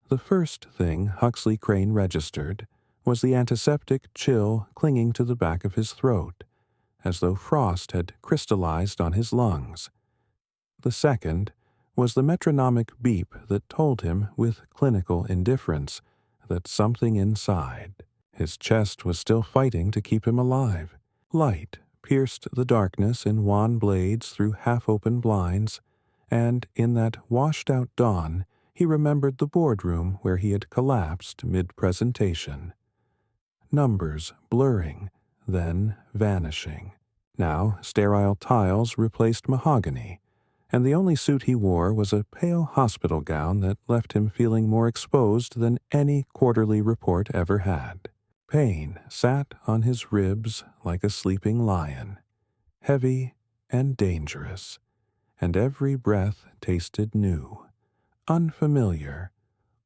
The first thing Huxley Crane registered was the antiseptic chill clinging to the back of his throat, as though frost had crystallized on his lungs. The second was the metronomic beep that told him with clinical indifference that something inside, his chest, was still fighting to keep him alive. Light pierced the darkness in wan blades through half-open blinds, and in that washed-out dawn he remembered the boardroom where he had collapsed mid-presentation. Numbers blurring, then vanishing. Now sterile tiles replaced mahogany, and the only suit he wore was a pale hospital gown that left him feeling more exposed than any quarterly report ever had. Pain sat on his ribs like a sleeping lion, heavy and dangerous, and every breath tasted new, unfamiliar,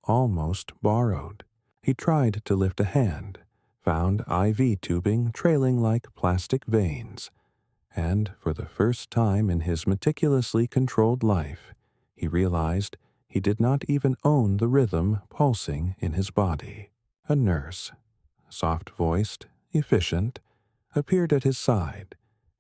almost borrowed. He tried to lift a hand, found IV tubing trailing like plastic veins, and for the first time in his meticulously controlled life, he realized he did not even own the rhythm pulsing in his body. A nurse, soft-voiced, efficient, appeared at his side,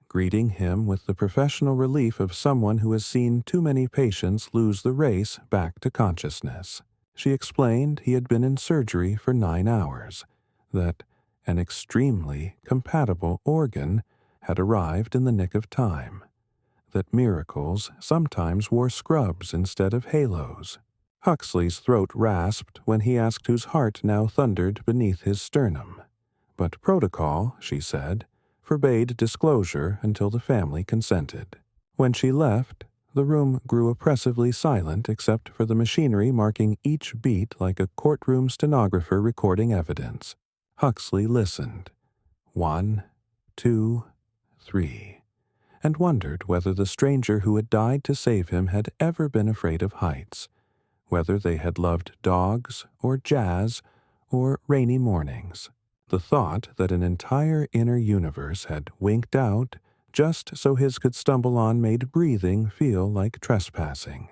greeting him with the professional relief of someone who has seen too many patients lose the race back to consciousness. She explained he had been in surgery for 9 hours, that an extremely compatible organ had arrived in the nick of time, that miracles sometimes wore scrubs instead of halos. Huxley's throat rasped when he asked whose heart now thundered beneath his sternum, but protocol, she said, forbade disclosure until the family consented. When she left, the room grew oppressively silent except for the machinery marking each beat like a courtroom stenographer recording evidence. Huxley listened. 1, 2, 3, and wondered whether the stranger who had died to save him had ever been afraid of heights, whether they had loved dogs or jazz or rainy mornings. The thought that an entire inner universe had winked out just so his could stumble on made breathing feel like trespassing.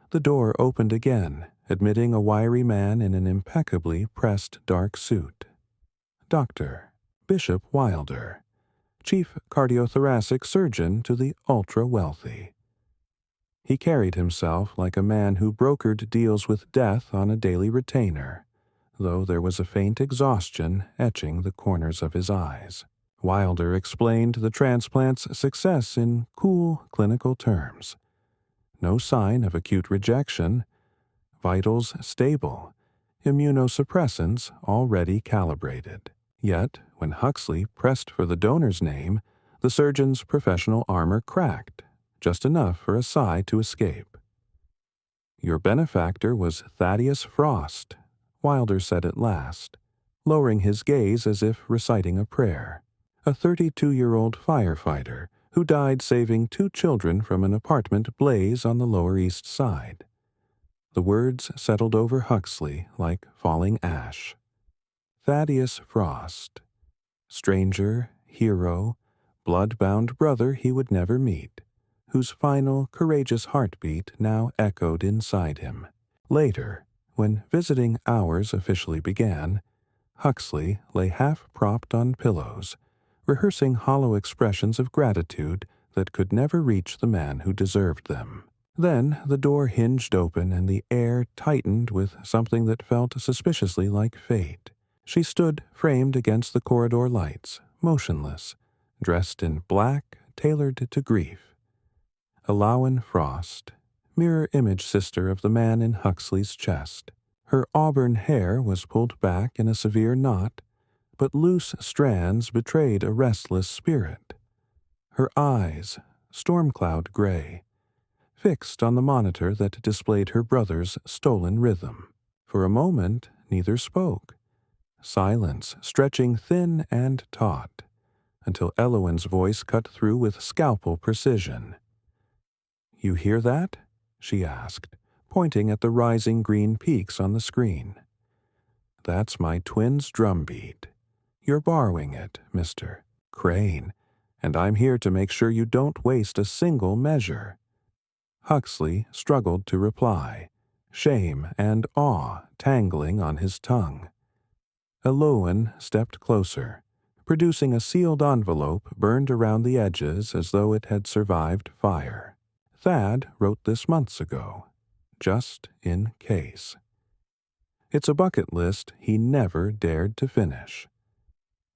The door opened again, admitting a wiry man in an impeccably pressed dark suit. Dr. Bishop Wilder, chief cardiothoracic surgeon to the ultra-wealthy. He carried himself like a man who brokered deals with death on a daily retainer, though there was a faint exhaustion etching the corners of his eyes. Wilder explained the transplant's success in cool clinical terms. No sign of acute rejection, vitals stable, immunosuppressants already calibrated. Yet, when Huxley pressed for the donor's name, the surgeon's professional armor cracked, just enough for a sigh to escape. "Your benefactor was Thaddeus Frost," Wilder said at last, lowering his gaze as if reciting a prayer. "A 32-year-old firefighter who died saving 2 children from an apartment blaze on the Lower East Side." The words settled over Huxley like falling ash. Thaddeus Frost. Stranger, hero, blood-bound brother he would never meet, whose final, courageous heartbeat now echoed inside him. Later, when visiting hours officially began, Huxley lay half-propped on pillows, rehearsing hollow expressions of gratitude that could never reach the man who deserved them. Then the door hinged open and the air tightened with something that felt suspiciously like fate. She stood framed against the corridor lights, motionless, dressed in black, tailored to grief. Alawen Frost, mirror image sister of the man in Huxley's chest. Her auburn hair was pulled back in a severe knot, but loose strands betrayed a restless spirit. Her eyes, storm-cloud gray, fixed on the monitor that displayed her brother's stolen rhythm. For a moment, neither spoke. Silence stretching thin and taut, until Elowen's voice cut through with scalpel precision. "You hear that?" she asked, pointing at the rising green peaks on the screen. "That's my twin's drumbeat. You're borrowing it, Mr. Crane, and I'm here to make sure you don't waste a single measure." Huxley struggled to reply, shame and awe tangling on his tongue. Elowen stepped closer, producing a sealed envelope burned around the edges as though it had survived fire. Thad wrote this months ago, just in case. It's a bucket list he never dared to finish.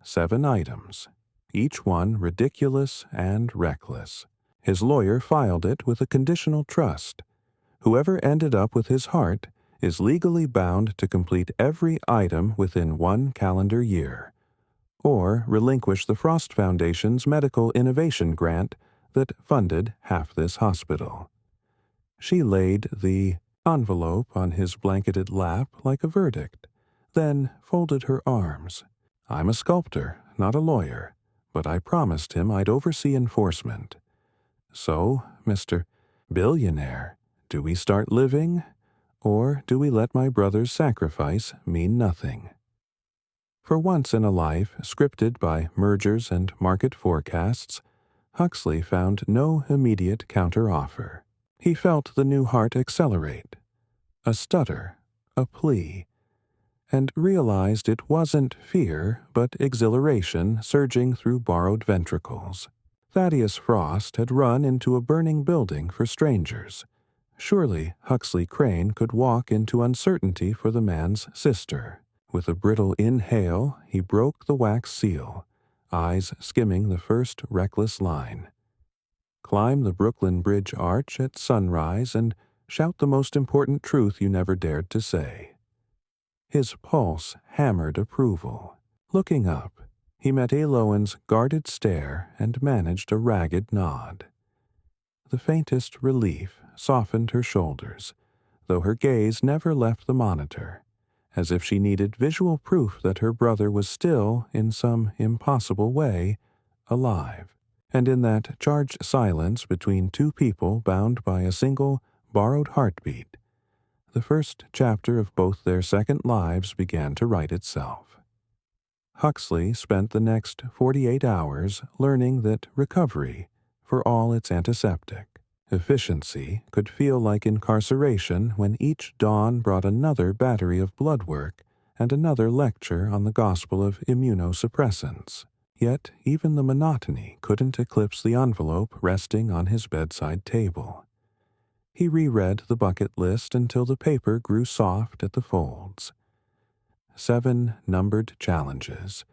7 items, each one ridiculous and reckless. His lawyer filed it with a conditional trust. Whoever ended up with his heart is legally bound to complete every item within 1 calendar year, or relinquish the Frost Foundation's medical innovation grant that funded half this hospital. She laid the envelope on his blanketed lap like a verdict, then folded her arms. I'm a sculptor, not a lawyer, but I promised him I'd oversee enforcement. So, Mr. Billionaire, do we start living, or do we let my brother's sacrifice mean nothing? For once in a life scripted by mergers and market forecasts, Huxley found no immediate counteroffer. He felt the new heart accelerate, a stutter, a plea, and realized it wasn't fear but exhilaration surging through borrowed ventricles. Thaddeus Frost had run into a burning building for strangers. Surely Huxley Crane could walk into uncertainty for the man's sister. With a brittle inhale, he broke the wax seal, eyes skimming the first reckless line. Climb the Brooklyn Bridge arch at sunrise and shout the most important truth you never dared to say. His pulse hammered approval. Looking up, he met Elowen's guarded stare and managed a ragged nod. The faintest relief softened her shoulders, though her gaze never left the monitor, as if she needed visual proof that her brother was still, in some impossible way, alive. And in that charged silence between two people bound by a single, borrowed heartbeat, the first chapter of both their second lives began to write itself. Huxley spent the next 48 hours learning that recovery, for all its antiseptic efficiency, could feel like incarceration when each dawn brought another battery of blood work and another lecture on the gospel of immunosuppressants. Yet even the monotony couldn't eclipse the envelope resting on his bedside table. He reread the bucket list until the paper grew soft at the folds. 7 numbered challenges,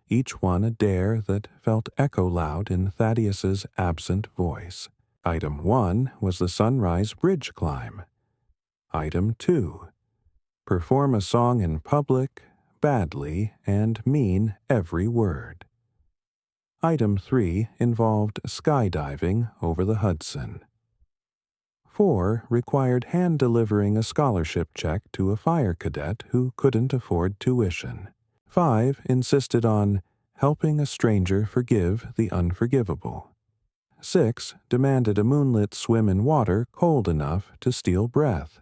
each one a dare that felt echo-loud in Thaddeus's absent voice. Item 1 was the Sunrise Bridge climb. Item 2, perform a song in public, badly, and mean every word. Item 3 involved skydiving over the Hudson. 4 required hand-delivering a scholarship check to a fire cadet who couldn't afford tuition. 5 insisted on helping a stranger forgive the unforgivable. 6 demanded a moonlit swim in water cold enough to steal breath,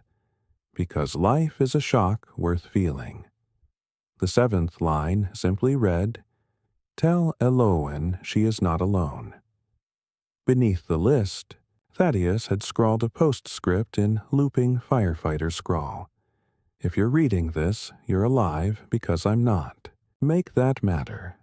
because life is a shock worth feeling. The 7th line simply read, "Tell Elowen she is not alone." Beneath the list, Thaddeus had scrawled a postscript in looping firefighter scrawl. "If you're reading this, you're alive because I'm not. Make that matter."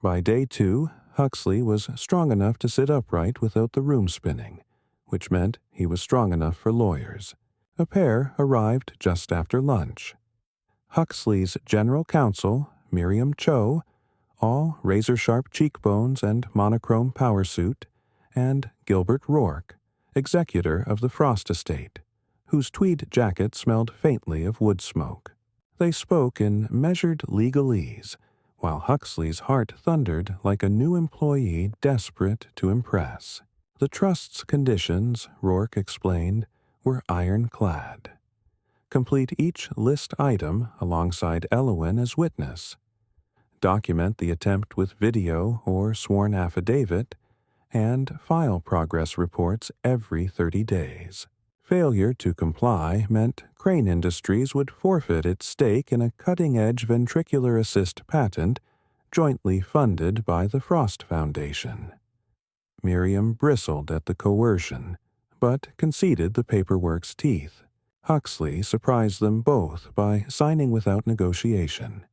By day 2, Huxley was strong enough to sit upright without the room spinning, which meant he was strong enough for lawyers. A pair arrived just after lunch. Huxley's general counsel, Miriam Cho, all razor-sharp cheekbones and monochrome power suit, and Gilbert Rourke, executor of the Frost estate, whose tweed jacket smelled faintly of wood smoke. They spoke in measured legalese, while Huxley's heart thundered like a new employee desperate to impress. The trust's conditions, Rourke explained, were ironclad. Complete each list item alongside Elowen as witness. Document the attempt with video or sworn affidavit, and file progress reports every 30 days. Failure to comply meant Crane Industries would forfeit its stake in a cutting-edge ventricular assist patent jointly funded by the Frost Foundation. Miriam bristled at the coercion, but conceded the paperwork's teeth. Huxley surprised them both by signing without negotiation,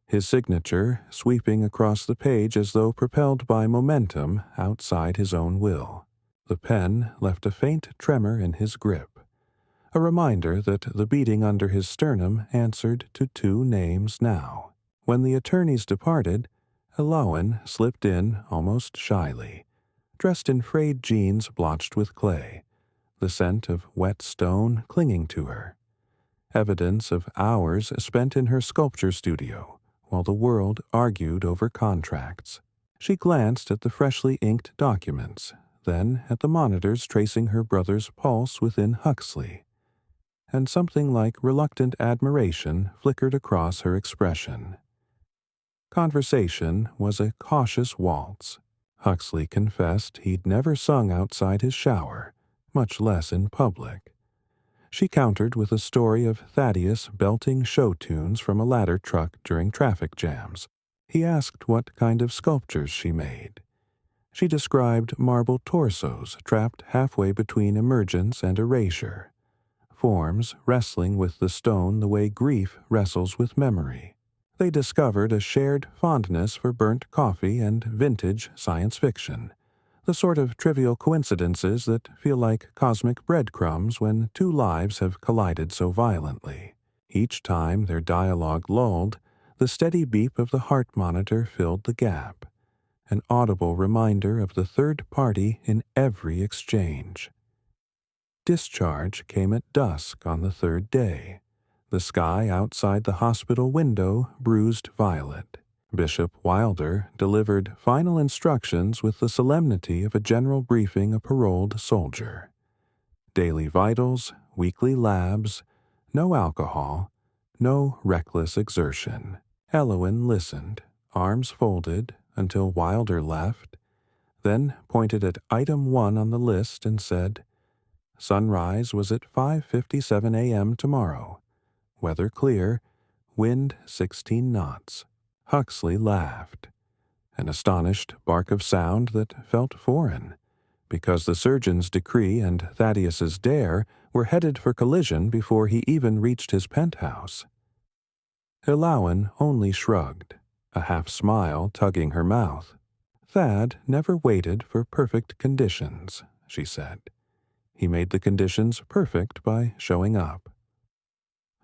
his signature sweeping across the page as though propelled by momentum outside his own will. The pen left a faint tremor in his grip, a reminder that the beating under his sternum answered to two names now. When the attorneys departed, Elowen slipped in almost shyly, dressed in frayed jeans blotched with clay, the scent of wet stone clinging to her, evidence of hours spent in her sculpture studio while the world argued over contracts. She glanced at the freshly inked documents, then at the monitors tracing her brother's pulse within Huxley, and something like reluctant admiration flickered across her expression. Conversation was a cautious waltz. Huxley confessed he'd never sung outside his shower, much less in public. She countered with a story of Thaddeus belting show tunes from a ladder truck during traffic jams. He asked what kind of sculptures she made. She described marble torsos trapped halfway between emergence and erasure, forms wrestling with the stone the way grief wrestles with memory. They discovered a shared fondness for burnt coffee and vintage science fiction, the sort of trivial coincidences that feel like cosmic breadcrumbs when two lives have collided so violently. Each time their dialogue lulled, the steady beep of the heart monitor filled the gap, an audible reminder of the third party in every exchange. Discharge came at dusk on the third day. The sky outside the hospital window bruised violet. Bishop Wilder delivered final instructions with the solemnity of a general briefing a paroled soldier. Daily vitals, weekly labs, no alcohol, no reckless exertion. Elowen listened, arms folded, until Wilder left, then pointed at item 1 on the list and said, "Sunrise was at 5:57 a.m. tomorrow. Weather clear, wind 16 knots. Huxley laughed, an astonished bark of sound that felt foreign, because the surgeon's decree and Thaddeus's dare were headed for collision before he even reached his penthouse. Elowen only shrugged, a half-smile tugging her mouth. Thad never waited for perfect conditions, she said. He made the conditions perfect by showing up.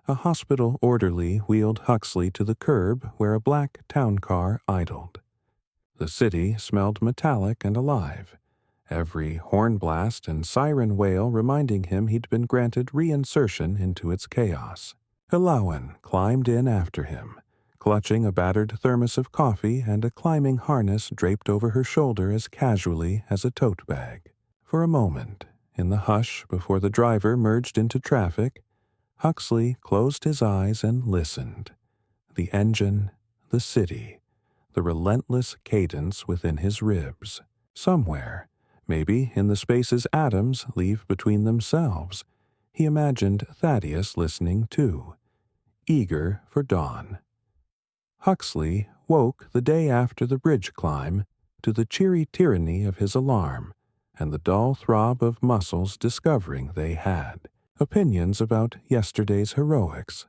A hospital orderly wheeled Huxley to the curb where a black town car idled. The city smelled metallic and alive, every horn blast and siren wail reminding him he'd been granted reinsertion into its chaos. Elowen climbed in after him, clutching a battered thermos of coffee and a climbing harness draped over her shoulder as casually as a tote bag. For a moment, in the hush before the driver merged into traffic, Huxley closed his eyes and listened. The engine, the city, the relentless cadence within his ribs. Somewhere, maybe in the spaces atoms leave between themselves, he imagined Thaddeus listening too, eager for dawn. Huxley woke the day after the bridge climb to the cheery tyranny of his alarm and the dull throb of muscles discovering they had opinions about yesterday's heroics.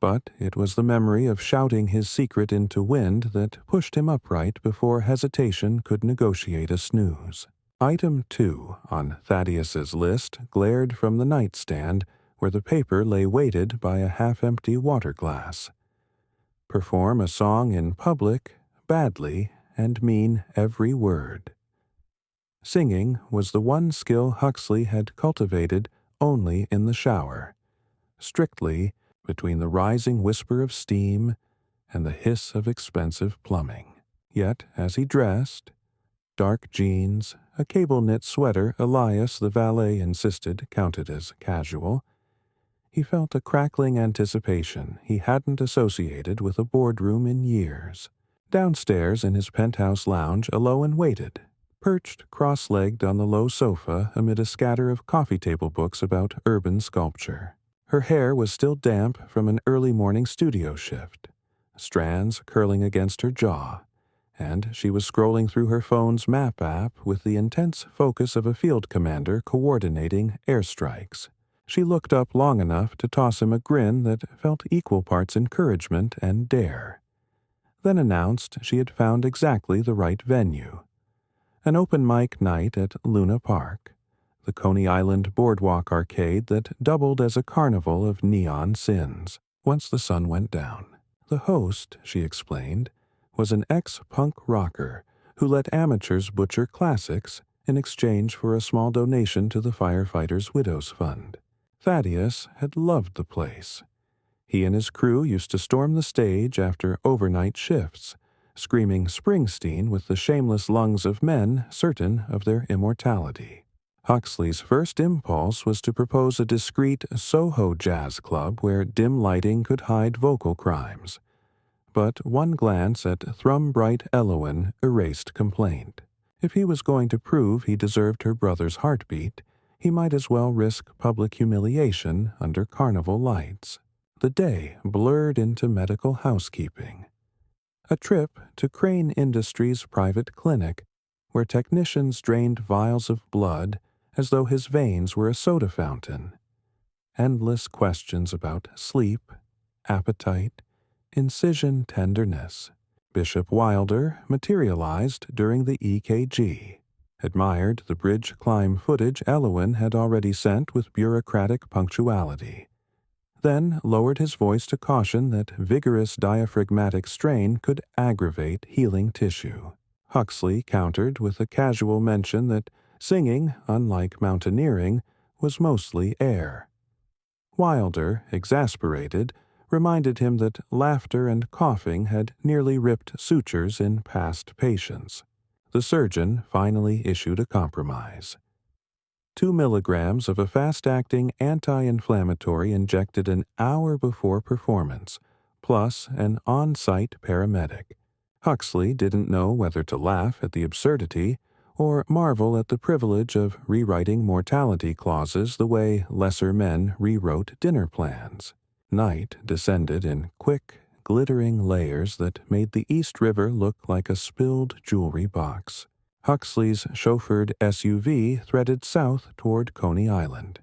But it was the memory of shouting his secret into wind that pushed him upright before hesitation could negotiate a snooze. Item 2 on Thaddeus's list glared from the nightstand where the paper lay weighted by a half-empty water glass. Perform a song in public, badly, and mean every word. Singing was the one skill Huxley had cultivated only in the shower, strictly between the rising whisper of steam and the hiss of expensive plumbing. Yet, as he dressed, dark jeans, a cable-knit sweater Elias the valet insisted counted as casual, he felt a crackling anticipation he hadn't associated with a boardroom in years. Downstairs in his penthouse lounge, Elowen waited, perched cross-legged on the low sofa amid a scatter of coffee table books about urban sculpture. Her hair was still damp from an early morning studio shift, strands curling against her jaw, and she was scrolling through her phone's map app with the intense focus of a field commander coordinating airstrikes. She looked up long enough to toss him a grin that felt equal parts encouragement and dare, then announced she had found exactly the right venue. An open mic night at Luna Park, the Coney Island boardwalk arcade that doubled as a carnival of neon sins once the sun went down. The host, she explained, was an ex-punk rocker who let amateurs butcher classics in exchange for a small donation to the Firefighters' Widows Fund. Thaddeus had loved the place. He and his crew used to storm the stage after overnight shifts, screaming Springsteen with the shameless lungs of men certain of their immortality. Huxley's first impulse was to propose a discreet Soho jazz club where dim lighting could hide vocal crimes. But one glance at thrum-bright Elowen erased complaint. If he was going to prove he deserved her brother's heartbeat, he might as well risk public humiliation under carnival lights. The day blurred into medical housekeeping. A trip to Crane Industries' private clinic, where technicians drained vials of blood as though his veins were a soda fountain. Endless questions about sleep, appetite, incision tenderness. Bishop Wilder materialized during the EKG, admired the bridge climb footage Elowen had already sent with bureaucratic punctuality, then lowered his voice to caution that vigorous diaphragmatic strain could aggravate healing tissue. Huxley countered with a casual mention that singing, unlike mountaineering, was mostly air. Wilder, exasperated, reminded him that laughter and coughing had nearly ripped sutures in past patients. The surgeon finally issued a compromise. 2 milligrams of a fast-acting anti-inflammatory injected an hour before performance, plus an on-site paramedic. Huxley didn't know whether to laugh at the absurdity or marvel at the privilege of rewriting mortality clauses the way lesser men rewrote dinner plans. Night descended in quick, glittering layers that made the East River look like a spilled jewelry box. Huxley's chauffeured SUV threaded south toward Coney Island,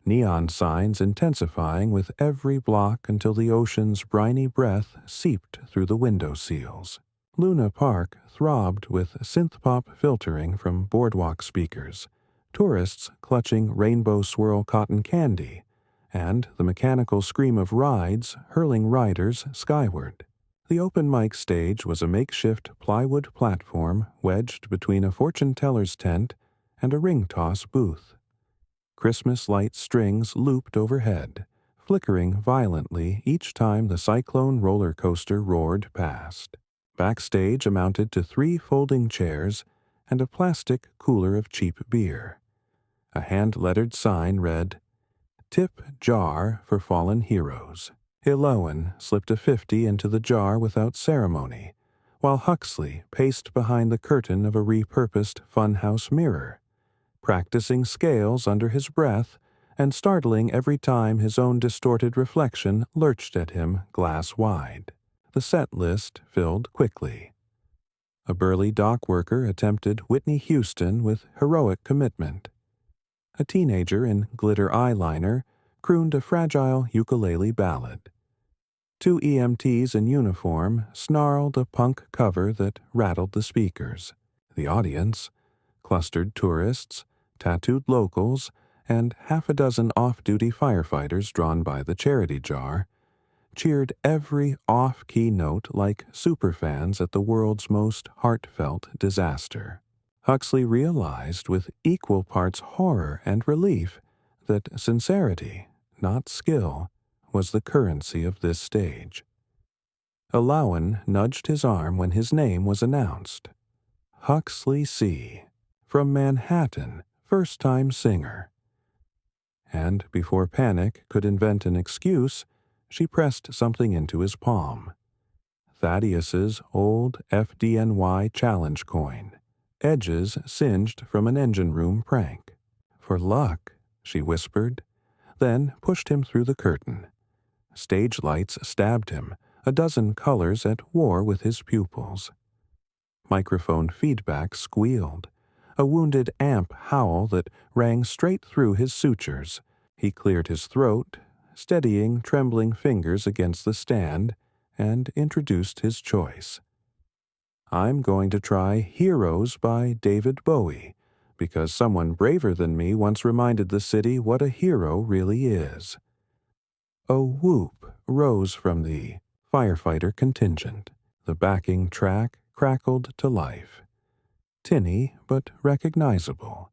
neon signs intensifying with every block until the ocean's briny breath seeped through the window seals. Luna Park throbbed with synth-pop filtering from boardwalk speakers, tourists clutching rainbow swirl cotton candy, and the mechanical scream of rides hurling riders skyward. The open mic stage was a makeshift plywood platform wedged between a fortune-teller's tent and a ring-toss booth. Christmas light strings looped overhead, flickering violently each time the cyclone roller coaster roared past. Backstage amounted to 3 folding chairs and a plastic cooler of cheap beer. A hand-lettered sign read, "Tip jar for fallen heroes." Elowen slipped a 50 into the jar without ceremony, while Huxley paced behind the curtain of a repurposed funhouse mirror, practicing scales under his breath and startling every time his own distorted reflection lurched at him glass-wide. The set list filled quickly. A burly dock worker attempted Whitney Houston with heroic commitment. A teenager in glitter eyeliner crooned a fragile ukulele ballad. 2 EMTs in uniform snarled a punk cover that rattled the speakers. The audience, clustered tourists, tattooed locals, and half a dozen off-duty firefighters drawn by the charity jar, cheered every off-key note like superfans at the world's most heartfelt disaster. Huxley realized with equal parts horror and relief that sincerity, not skill, was the currency of this stage. Elowen nudged his arm when his name was announced. Huxley C., from Manhattan, first-time singer. And before Panic could invent an excuse, she pressed something into his palm. Thaddeus's old FDNY challenge coin, edges singed from an engine room prank. "For luck," she whispered, then pushed him through the curtain. Stage lights stabbed him, a dozen colors at war with his pupils. Microphone feedback squealed, a wounded amp howl that rang straight through his sutures, He cleared his throat, steadying trembling fingers against the stand, and introduced his choice. I'm going to try Heroes by David Bowie, because someone braver than me once reminded the city what a hero really is. A whoop rose from the firefighter contingent. The backing track crackled to life. Tinny but recognizable,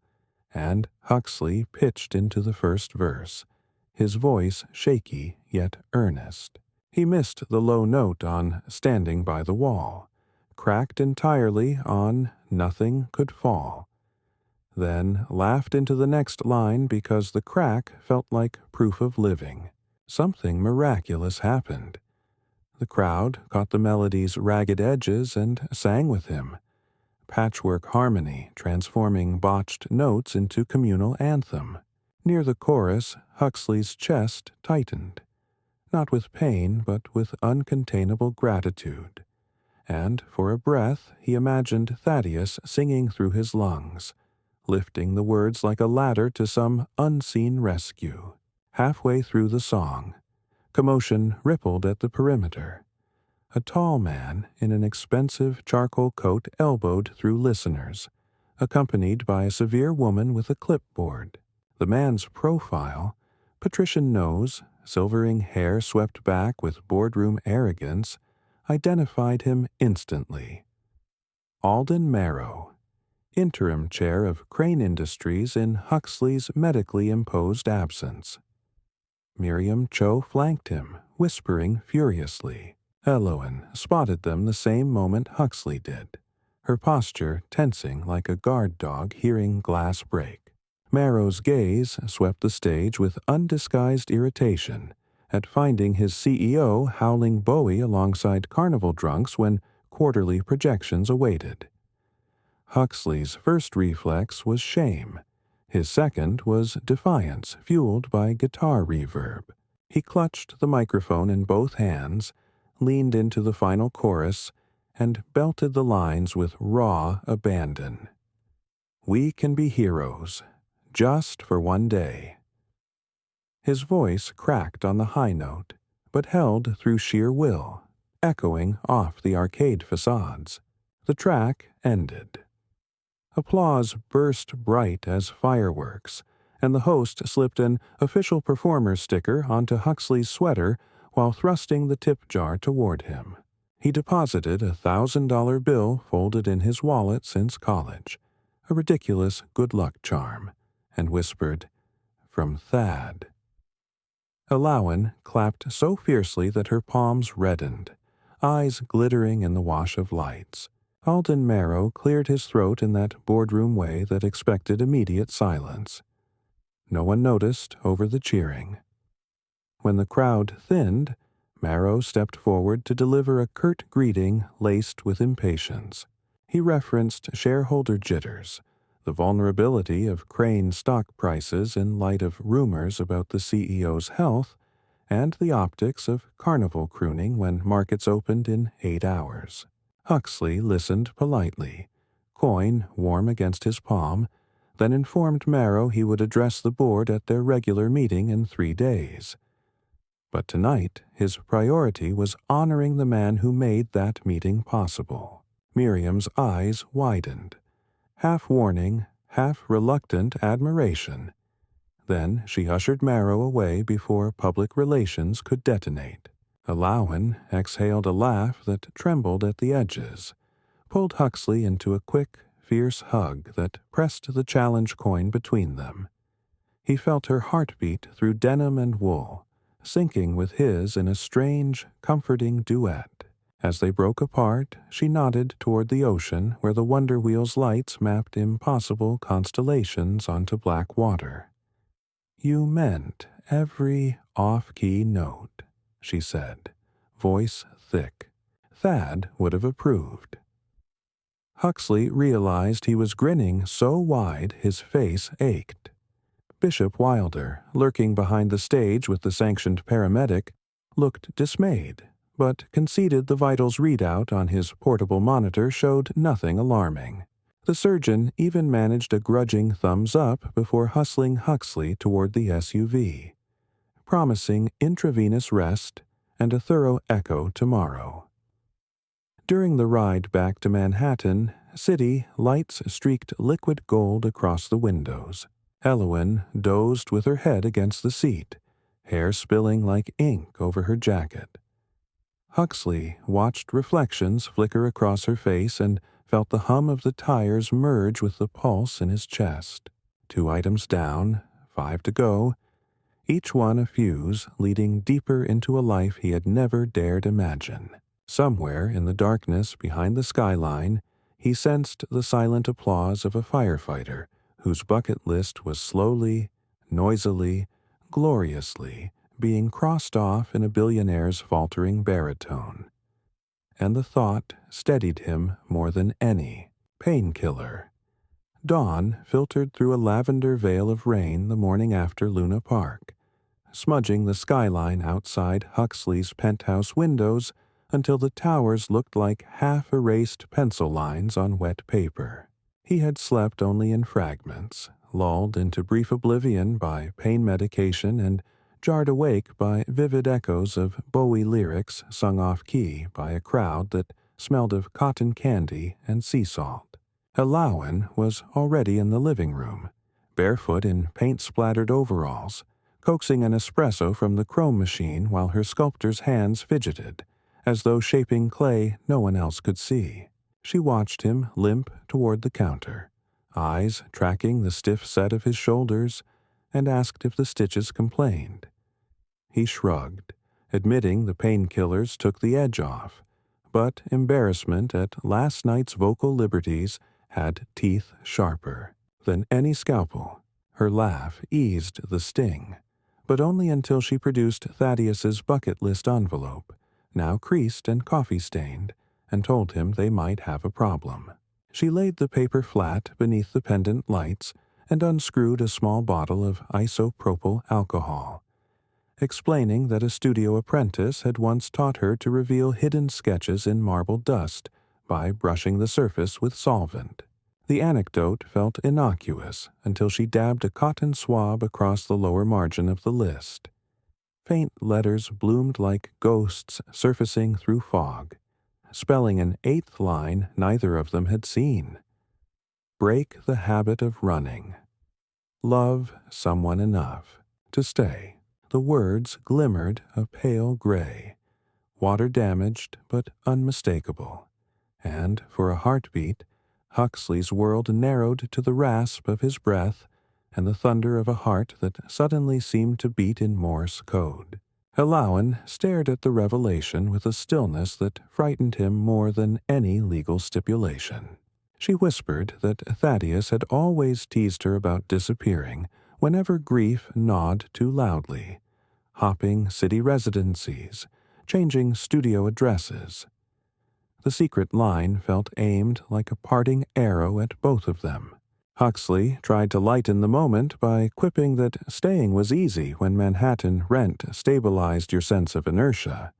and Huxley pitched into the first verse, his voice shaky yet earnest. He missed the low note on Standing by the Wall, cracked entirely on Nothing Could Fall, then laughed into the next line because the crack felt like proof of living. Something miraculous happened. The crowd caught the melody's ragged edges and sang with him, patchwork harmony transforming botched notes into communal anthem. Near the chorus, Huxley's chest tightened, not with pain but with uncontainable gratitude, and for a breath he imagined Thaddeus singing through his lungs, lifting the words like a ladder to some unseen rescue. Halfway through the song, commotion rippled at the perimeter. A tall man in an expensive charcoal coat elbowed through listeners, accompanied by a severe woman with a clipboard. The man's profile, patrician nose, silvering hair swept back with boardroom arrogance, identified him instantly. Alden Marrow, interim chair of Crane Industries in Huxley's medically imposed absence. Miriam Cho flanked him, whispering furiously. Eloin spotted them the same moment Huxley did, her posture tensing like a guard dog hearing glass break. Marrow's gaze swept the stage with undisguised irritation at finding his CEO howling Bowie alongside carnival drunks when quarterly projections awaited. Huxley's first reflex was shame. His second was defiance fueled by guitar reverb. He clutched the microphone in both hands, leaned into the final chorus, and belted the lines with raw abandon. We can be heroes, just for one day. His voice cracked on the high note, but held through sheer will, echoing off the arcade facades. The track ended. Applause burst bright as fireworks, and the host slipped an official performer sticker onto Huxley's sweater while thrusting the tip jar toward him. He deposited a $1,000 bill folded in his wallet since college, a ridiculous good luck charm, and whispered, "From Thad." Alawan clapped so fiercely that her palms reddened, eyes glittering in the wash of lights. Alden Marrow cleared his throat in that boardroom way that expected immediate silence. No one noticed over the cheering. When the crowd thinned, Marrow stepped forward to deliver a curt greeting laced with impatience. He referenced shareholder jitters, the vulnerability of Crane stock prices in light of rumors about the CEO's health, and the optics of carnival crooning when markets opened in 8 hours. Huxley listened politely, coin warm against his palm, then informed Marrow he would address the board at their regular meeting in 3 days. But tonight, his priority was honoring the man who made that meeting possible. Miriam's eyes widened, half warning, half reluctant admiration. Then she ushered Marrow away before public relations could detonate. Alawan exhaled a laugh that trembled at the edges, pulled Huxley into a quick, fierce hug that pressed the challenge coin between them. He felt her heartbeat through denim and wool, syncing with his in a strange, comforting duet. As they broke apart, she nodded toward the ocean where the Wonder Wheel's lights mapped impossible constellations onto black water. "You meant every off-key note," she said, voice thick. Thad would have approved. Huxley realized he was grinning so wide his face ached. Bishop Wilder, lurking behind the stage with the sanctioned paramedic, looked dismayed, but conceded the vitals readout on his portable monitor showed nothing alarming. The surgeon even managed a grudging thumbs up before hustling Huxley toward the SUV, promising intravenous rest and a thorough echo tomorrow. During the ride back to Manhattan City, lights streaked liquid gold across the windows. Elowen dozed with her head against the seat, hair spilling like ink over her jacket. Huxley watched reflections flicker across her face and felt the hum of the tires merge with the pulse in his chest. 2 items down, 5 to go, each one a fuse leading deeper into a life he had never dared imagine. Somewhere in the darkness behind the skyline, he sensed the silent applause of a firefighter whose bucket list was slowly, noisily, gloriously being crossed off in a billionaire's faltering baritone. And the thought steadied him more than any. Painkiller. Dawn filtered through a lavender veil of rain the morning after Luna Park, smudging the skyline outside Huxley's penthouse windows until the towers looked like half-erased pencil lines on wet paper. He had slept only in fragments, lulled into brief oblivion by pain medication and jarred awake by vivid echoes of Bowie lyrics sung off-key by a crowd that smelled of cotton candy and sea salt. Elowen was already in the living room, barefoot in paint-splattered overalls, coaxing an espresso from the chrome machine while her sculptor's hands fidgeted, as though shaping clay no one else could see. She watched him limp toward the counter, eyes tracking the stiff set of his shoulders, and asked if the stitches complained. He shrugged, admitting the painkillers took the edge off, but embarrassment at last night's vocal liberties had teeth sharper than any scalpel. Her laugh eased the sting, but only until she produced Thaddeus's bucket list envelope, now creased and coffee-stained, and told him they might have a problem. She laid the paper flat beneath the pendant lights and unscrewed a small bottle of isopropyl alcohol, explaining that a studio apprentice had once taught her to reveal hidden sketches in marble dust by brushing the surface with solvent. The anecdote felt innocuous until she dabbed a cotton swab across the lower margin of the list. Faint letters bloomed like ghosts surfacing through fog, spelling an 8th line neither of them had seen. Break the habit of running. Love someone enough to stay. The words glimmered a pale gray, water-damaged but unmistakable, and for a heartbeat, Huxley's world narrowed to the rasp of his breath and the thunder of a heart that suddenly seemed to beat in Morse code. Elowen stared at the revelation with a stillness that frightened him more than any legal stipulation. She whispered that Thaddeus had always teased her about disappearing whenever grief gnawed too loudly, hopping city residencies, changing studio addresses. The secret line felt aimed like a parting arrow at both of them. Huxley tried to lighten the moment by quipping that staying was easy when Manhattan rent stabilized your sense of inertia,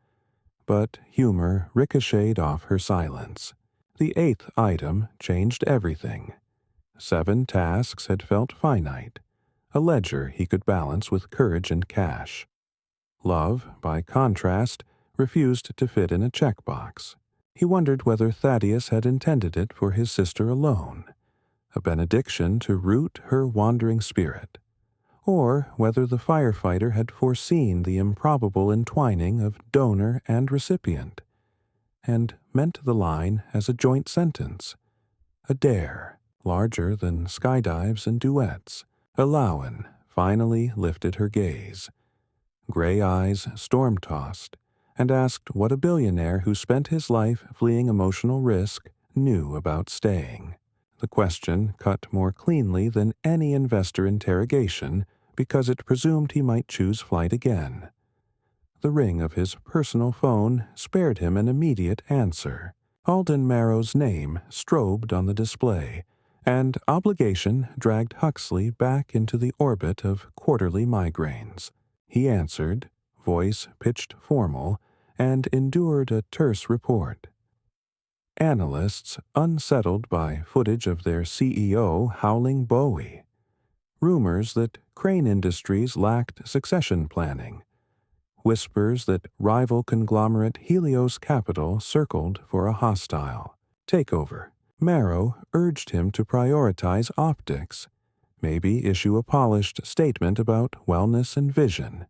but humor ricocheted off her silence. The 8th item changed everything. 7 tasks had felt finite, a ledger he could balance with courage and cash. Love, by contrast, refused to fit in a checkbox. He wondered whether Thaddeus had intended it for his sister alone, a benediction to root her wandering spirit, or whether the firefighter had foreseen the improbable entwining of donor and recipient, and meant the line as a joint sentence, a dare, larger than skydives and duets. Elowen finally lifted her gaze, gray eyes storm-tossed, and asked what a billionaire who spent his life fleeing emotional risk knew about staying. The question cut more cleanly than any investor interrogation because it presumed he might choose flight again. The ring of his personal phone spared him an immediate answer. Alden Marrow's name strobed on the display, and obligation dragged Huxley back into the orbit of quarterly migraines. He answered, voice pitched formal, and endured a terse report. analysts unsettled by footage of their CEO howling Bowie, rumors that Crane Industries lacked succession planning, whispers that rival conglomerate Helios Capital circled for a hostile takeover. Marrow urged him to prioritize optics, maybe issue a polished statement about wellness and vision.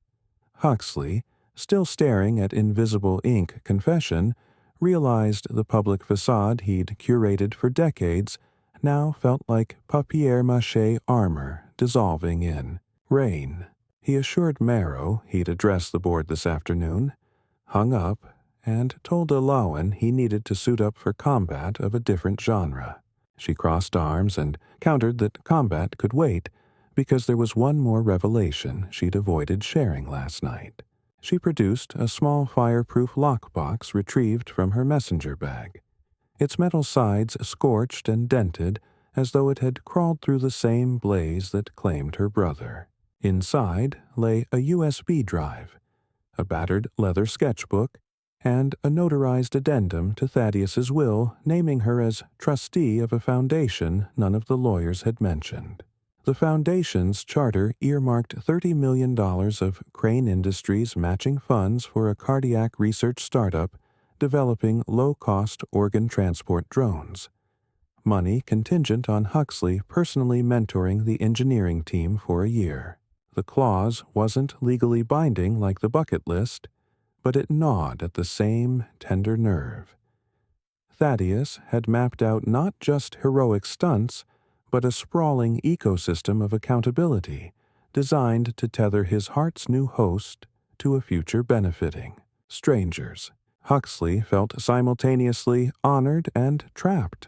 Huxley, still staring at invisible ink confession, realized the public facade he'd curated for decades now felt like papier-mâché armor dissolving in rain. He assured Marrow he'd address the board this afternoon, hung up, and told Alawan he needed to suit up for combat of a different genre. She crossed arms and countered that combat could wait because there was one more revelation she'd avoided sharing last night. She produced a small fireproof lockbox retrieved from her messenger bag, its metal sides scorched and dented as though it had crawled through the same blaze that claimed her brother. Inside lay a USB drive, a battered leather sketchbook, and a notarized addendum to Thaddeus's will naming her as trustee of a foundation none of the lawyers had mentioned. The foundation's charter earmarked $30 million of Crane Industries matching funds for a cardiac research startup developing low-cost organ transport drones. Money contingent on Huxley personally mentoring the engineering team for a year. The clause wasn't legally binding like the bucket list, but it gnawed at the same tender nerve. Thaddeus had mapped out not just heroic stunts, but a sprawling ecosystem of accountability designed to tether his heart's new host to a future benefiting strangers. Huxley felt simultaneously honored and trapped,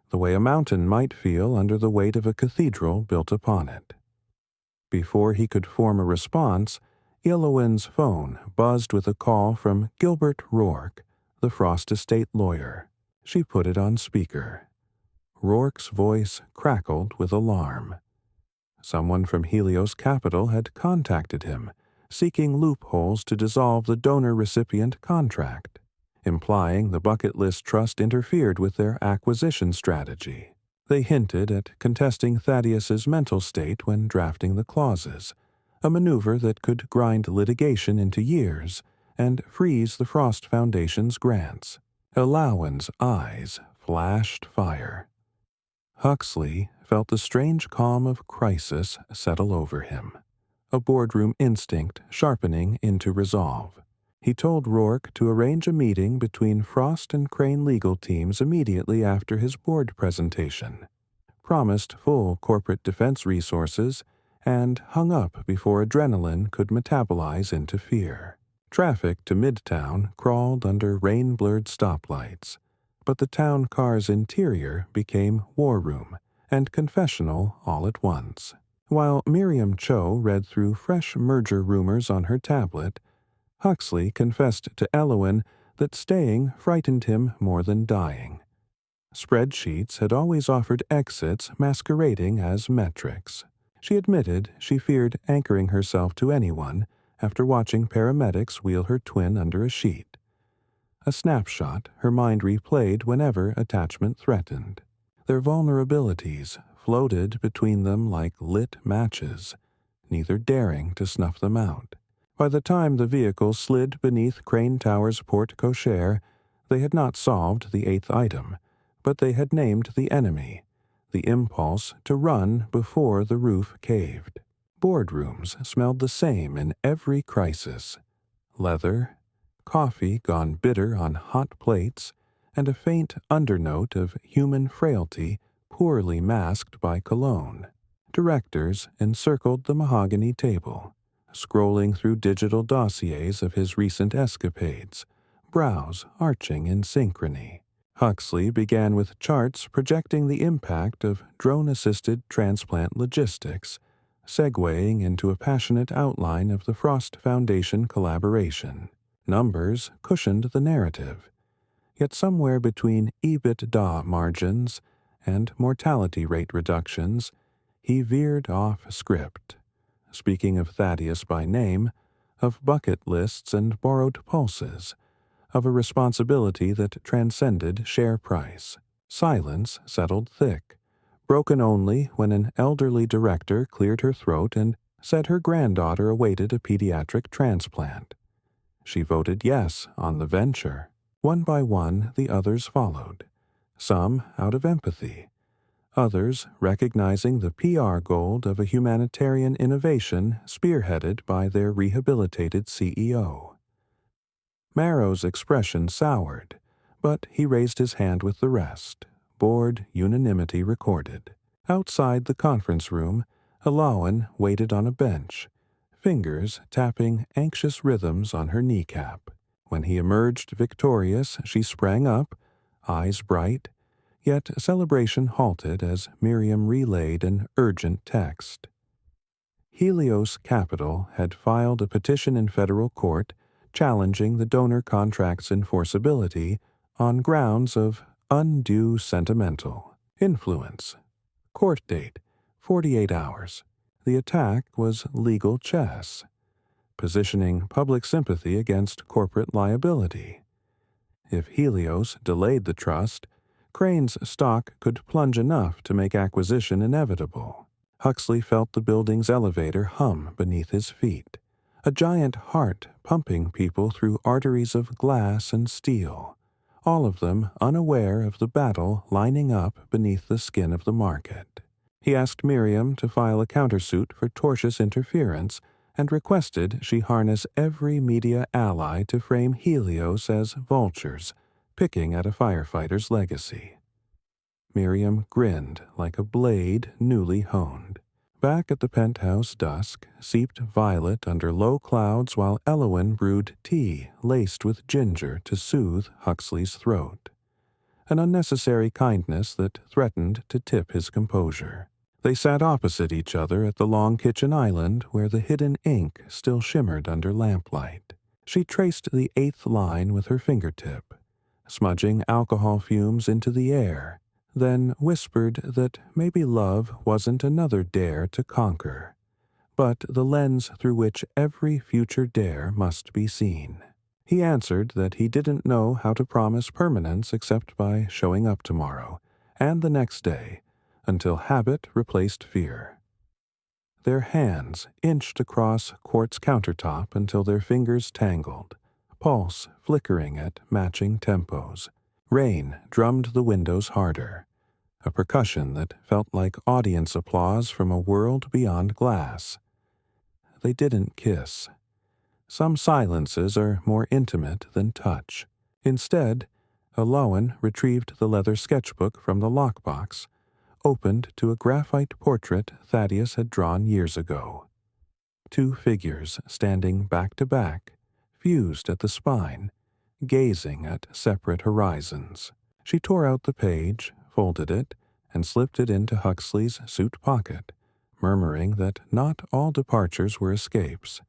the way a mountain might feel under the weight of a cathedral built upon it. Before he could form a response, Elowen's phone buzzed with a call from Gilbert Rourke, the Frost Estate lawyer. She put it on speaker. Rourke's voice crackled with alarm. Someone from Helios Capital had contacted him, seeking loopholes to dissolve the donor-recipient contract, implying the Bucket List Trust interfered with their acquisition strategy. They hinted at contesting Thaddeus's mental state when drafting the clauses, a maneuver that could grind litigation into years and freeze the Frost Foundation's grants. Alawan's eyes flashed fire. Huxley felt the strange calm of crisis settle over him, a boardroom instinct sharpening into resolve. He told Rourke to arrange a meeting between Frost and Crane legal teams immediately after his board presentation, promised full corporate defense resources, and hung up before adrenaline could metabolize into fear. Traffic to Midtown crawled under rain-blurred stoplights, but the town car's interior became war room and confessional all at once. While Miriam Cho read through fresh merger rumors on her tablet, Huxley confessed to Elowen that staying frightened him more than dying. Spreadsheets had always offered exits masquerading as metrics. She admitted she feared anchoring herself to anyone after watching paramedics wheel her twin under a sheet. A snapshot her mind replayed whenever attachment threatened. Their vulnerabilities floated between them like lit matches, neither daring to snuff them out. By the time the vehicle slid beneath Crane Tower's porte cochere, they had not solved the eighth item, but they had named the enemy, the impulse to run before the roof caved. Boardrooms smelled the same in every crisis: leather, coffee gone bitter on hot plates, and a faint undernote of human frailty poorly masked by cologne. Directors encircled the mahogany table, scrolling through digital dossiers of his recent escapades, brows arching in synchrony. Huxley began with charts projecting the impact of drone-assisted transplant logistics, segueing into a passionate outline of the Frost Foundation collaboration. Numbers cushioned the narrative, yet somewhere between EBITDA margins and mortality rate reductions, he veered off script, speaking of Thaddeus by name, of bucket lists and borrowed pulses, of a responsibility that transcended share price. Silence settled thick, broken only when an elderly director cleared her throat and said her granddaughter awaited a pediatric transplant. She voted yes on the venture. One by one, the others followed, some out of empathy, others recognizing the PR gold of a humanitarian innovation spearheaded by their rehabilitated CEO. Marrow's expression soured, but he raised his hand with the rest. Board unanimity recorded. Outside the conference room, Alawan waited on a bench, fingers tapping anxious rhythms on her kneecap. When he emerged victorious, she sprang up, eyes bright, yet celebration halted as Miriam relayed an urgent text. Helios Capital had filed a petition in federal court challenging the donor contract's enforceability on grounds of undue sentimental influence. Court date, 48 hours. The attack was legal chess, positioning public sympathy against corporate liability. If Helios delayed the trust, Crane's stock could plunge enough to make acquisition inevitable. Huxley felt the building's elevator hum beneath his feet, a giant heart pumping people through arteries of glass and steel, all of them unaware of the battle lining up beneath the skin of the market. He asked Miriam to file a countersuit for tortious interference and requested she harness every media ally to frame Helios as vultures, picking at a firefighter's legacy. Miriam grinned like a blade newly honed. Back at the penthouse dusk seeped violet under low clouds while Elowen brewed tea laced with ginger to soothe Huxley's throat. An unnecessary kindness that threatened to tip his composure. They sat opposite each other at the long kitchen island where the hidden ink still shimmered under lamplight. She traced the 8th line with her fingertip, smudging alcohol fumes into the air, then whispered that maybe love wasn't another dare to conquer, but the lens through which every future dare must be seen. He answered that he didn't know how to promise permanence except by showing up tomorrow, and the next day, until habit replaced fear. Their hands inched across quartz countertop until their fingers tangled, pulse flickering at matching tempos. Rain drummed the windows harder, a percussion that felt like audience applause from a world beyond glass. They didn't kiss. Some silences are more intimate than touch. Instead, Alawan retrieved the leather sketchbook from the lockbox, opened to a graphite portrait Thaddeus had drawn years ago. 2 figures standing back to back, fused at the spine, gazing at separate horizons. She tore out the page, folded it, and slipped it into Huxley's suit pocket, murmuring that not all departures were escapes.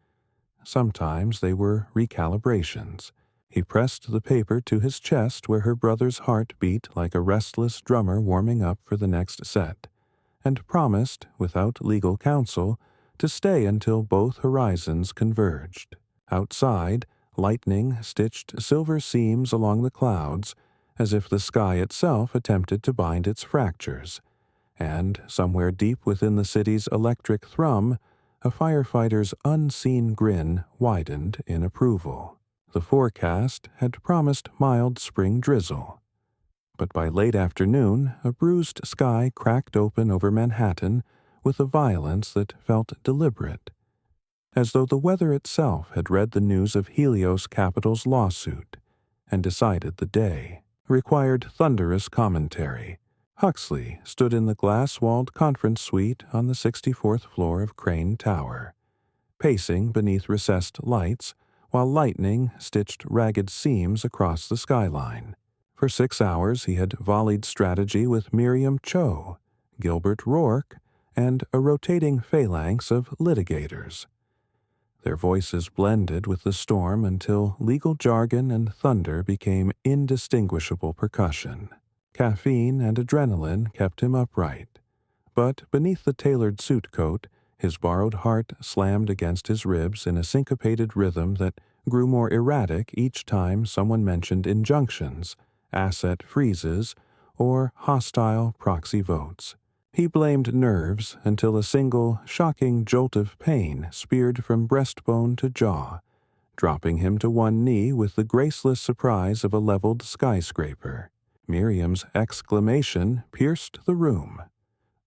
Sometimes they were recalibrations. He pressed the paper to his chest where her brother's heart beat like a restless drummer warming up for the next set, and promised, without legal counsel, to stay until both horizons converged. Outside, lightning stitched silver seams along the clouds, as if the sky itself attempted to bind its fractures, and somewhere deep within the city's electric thrum, a firefighter's unseen grin widened in approval. The forecast had promised mild spring drizzle, but by late afternoon a bruised sky cracked open over Manhattan with a violence that felt deliberate, as though the weather itself had read the news of Helios Capital's lawsuit and decided the day. Required thunderous commentary. Huxley stood in the glass-walled conference suite on the 64th floor of Crane Tower, pacing beneath recessed lights while lightning stitched ragged seams across the skyline. For 6 hours he had volleyed strategy with Miriam Cho, Gilbert Rourke, and a rotating phalanx of litigators. Their voices blended with the storm until legal jargon and thunder became indistinguishable percussion. Caffeine and adrenaline kept him upright, but beneath the tailored suit coat, his borrowed heart slammed against his ribs in a syncopated rhythm that grew more erratic each time someone mentioned injunctions, asset freezes, or hostile proxy votes. He blamed nerves until a single, shocking jolt of pain speared from breastbone to jaw, dropping him to one knee with the graceless surprise of a leveled skyscraper. Miriam's exclamation pierced the room.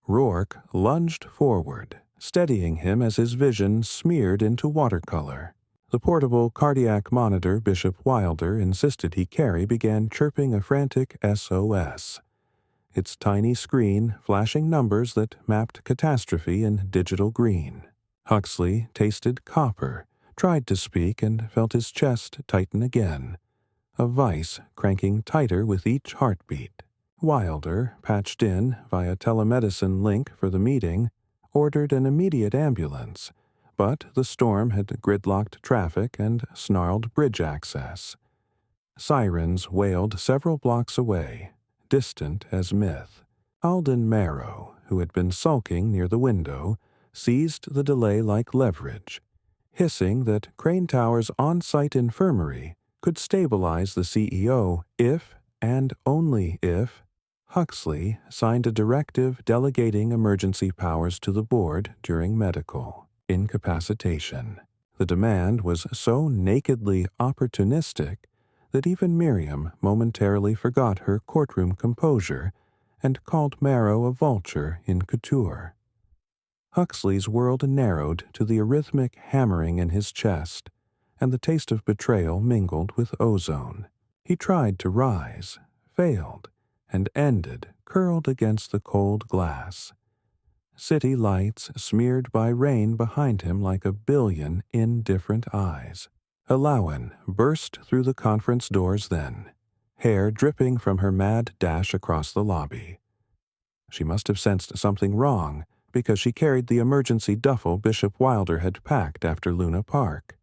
Rourke lunged forward, steadying him as his vision smeared into watercolor. The portable cardiac monitor Bishop Wilder insisted he carry began chirping a frantic SOS, its tiny screen flashing numbers that mapped catastrophe in digital green. Huxley tasted copper, tried to speak, and felt his chest tighten again, a vice cranking tighter with each heartbeat. Wilder, patched in via telemedicine link for the meeting, ordered an immediate ambulance, but the storm had gridlocked traffic and snarled bridge access. Sirens wailed several blocks away, distant as myth. Alden Marrow, who had been sulking near the window, seized the delay like leverage, hissing that Crane Tower's on-site infirmary could stabilize the CEO if, and only if, Huxley signed a directive delegating emergency powers to the board during medical incapacitation. The demand was so nakedly opportunistic that even Miriam momentarily forgot her courtroom composure and called Marrow a vulture in couture. Huxley's world narrowed to the arrhythmic hammering in his chest, and the taste of betrayal mingled with ozone. He tried to rise, failed, and ended curled against the cold glass. City lights smeared by rain behind him like a billion indifferent eyes. Alawan burst through the conference doors then, hair dripping from her mad dash across the lobby. She must have sensed something wrong, because she carried the emergency duffel Bishop Wilder had packed after Luna Park.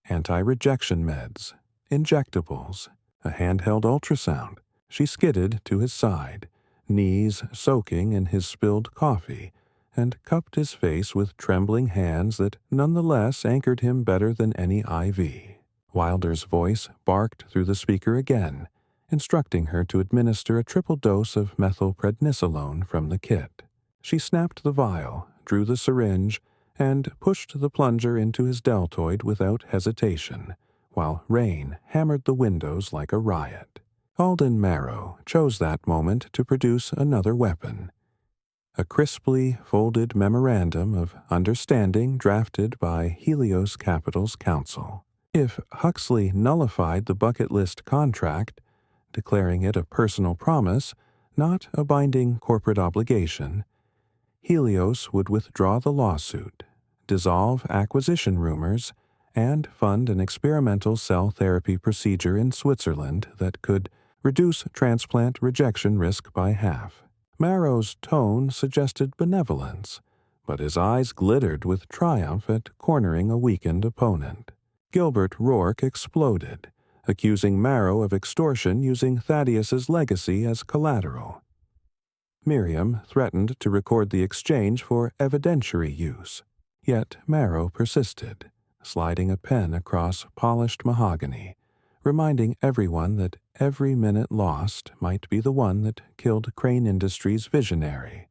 Anti-rejection meds, injectables, a handheld ultrasound. She skidded to his side, knees soaking in his spilled coffee, and cupped his face with trembling hands that nonetheless anchored him better than any IV. Wilder's voice barked through the speaker again, instructing her to administer a triple dose of methylprednisolone from the kit. She snapped the vial, drew the syringe, and pushed the plunger into his deltoid without hesitation, while rain hammered the windows like a riot. Alden Marrow chose that moment to produce another weapon, a crisply folded memorandum of understanding drafted by Helios Capital's counsel. If Huxley nullified the bucket list contract, declaring it a personal promise, not a binding corporate obligation, Helios would withdraw the lawsuit, dissolve acquisition rumors, and fund an experimental cell therapy procedure in Switzerland that could reduce transplant rejection risk by half. Marrow's tone suggested benevolence, but his eyes glittered with triumph at cornering a weakened opponent. Gilbert Rourke exploded, accusing Marrow of extortion using Thaddeus's legacy as collateral. Miriam threatened to record the exchange for evidentiary use, yet Marrow persisted, sliding a pen across polished mahogany, reminding everyone that every minute lost might be the one that killed Crane Industries' visionary,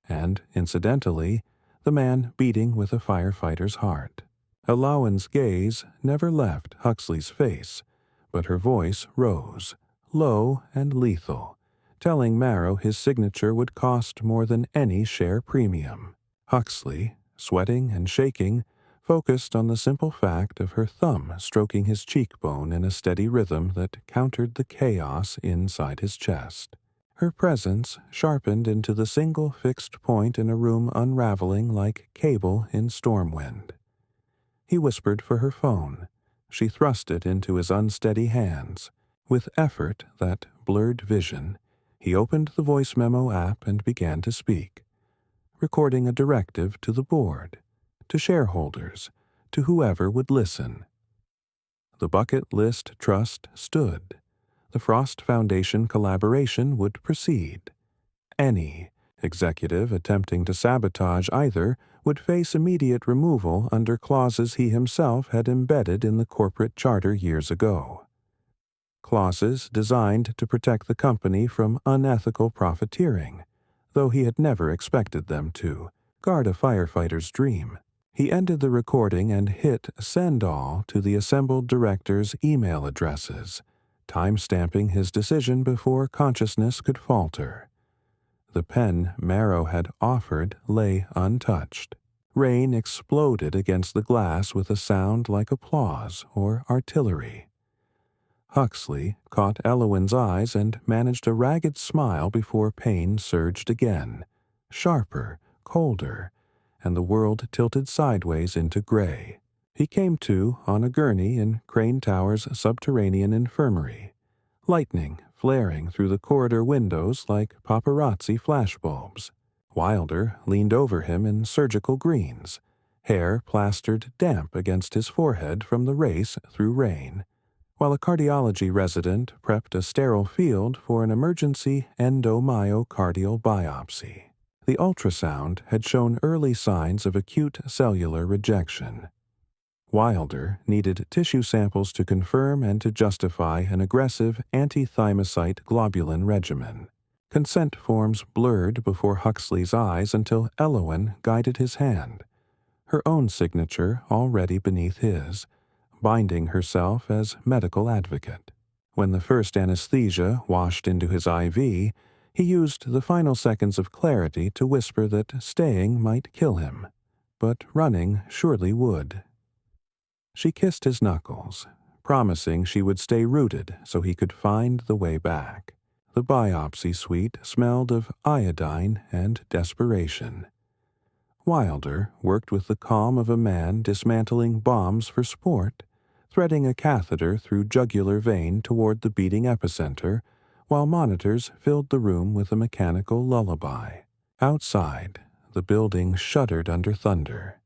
and, incidentally, the man beating with a firefighter's heart. Alawan's gaze never left Huxley's face, but her voice rose, low and lethal, telling Marrow his signature would cost more than any share premium. Huxley, sweating and shaking, focused on the simple fact of her thumb stroking his cheekbone in a steady rhythm that countered the chaos inside his chest. Her presence sharpened into the single fixed point in a room unraveling like cable in storm wind. He whispered for her phone. She thrust it into his unsteady hands. With effort that blurred vision, he opened the voice memo app and began to speak, recording a directive to the board, to shareholders, to whoever would listen. The Bucket List Trust stood. The Frost Foundation collaboration would proceed. Any Executive attempting to sabotage either would face immediate removal under clauses he himself had embedded in the corporate charter years ago. Clauses designed to protect the company from unethical profiteering, though he had never expected them to guard a firefighter's dream. He ended the recording and hit send all to the assembled directors' email addresses, time-stamping his decision before consciousness could falter. The pen Marrow had offered lay untouched. Rain exploded against the glass with a sound like applause or artillery. Huxley caught Elowen's eyes and managed a ragged smile before pain surged again, sharper, colder, and the world tilted sideways into gray. He came to on a gurney in Crane Tower's subterranean infirmary, lightning flaring through the corridor windows like paparazzi flashbulbs. Wilder leaned over him in surgical greens, hair plastered damp against his forehead from the race through rain, while a cardiology resident prepped a sterile field for an emergency endomyocardial biopsy. The ultrasound had shown early signs of acute cellular rejection. Wilder needed tissue samples to confirm and to justify an aggressive anti-thymocyte globulin regimen. Consent forms blurred before Huxley's eyes until Elowen guided his hand, her own signature already beneath his, binding herself as medical advocate. When the first anesthesia washed into his IV, he used the final seconds of clarity to whisper that staying might kill him, but running surely would. She kissed his knuckles, promising she would stay rooted so he could find the way back. The biopsy suite smelled of iodine and desperation. Wilder worked with the calm of a man dismantling bombs for sport, threading a catheter through jugular vein toward the beating epicenter, while monitors filled the room with a mechanical lullaby. Outside, the building shuddered under thunder.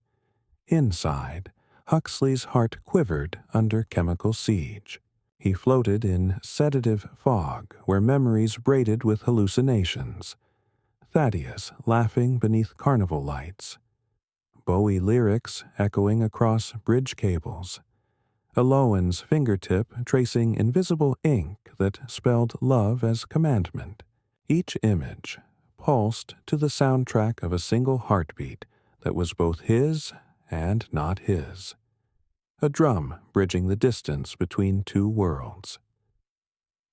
Inside, Huxley's heart quivered under chemical siege. He floated in sedative fog where memories braided with hallucinations. Thaddeus laughing beneath carnival lights. Bowie lyrics echoing across bridge cables. Elowen's fingertip tracing invisible ink that spelled love as commandment. Each image pulsed to the soundtrack of a single heartbeat that was both his and not his. A drum bridging the distance between two worlds.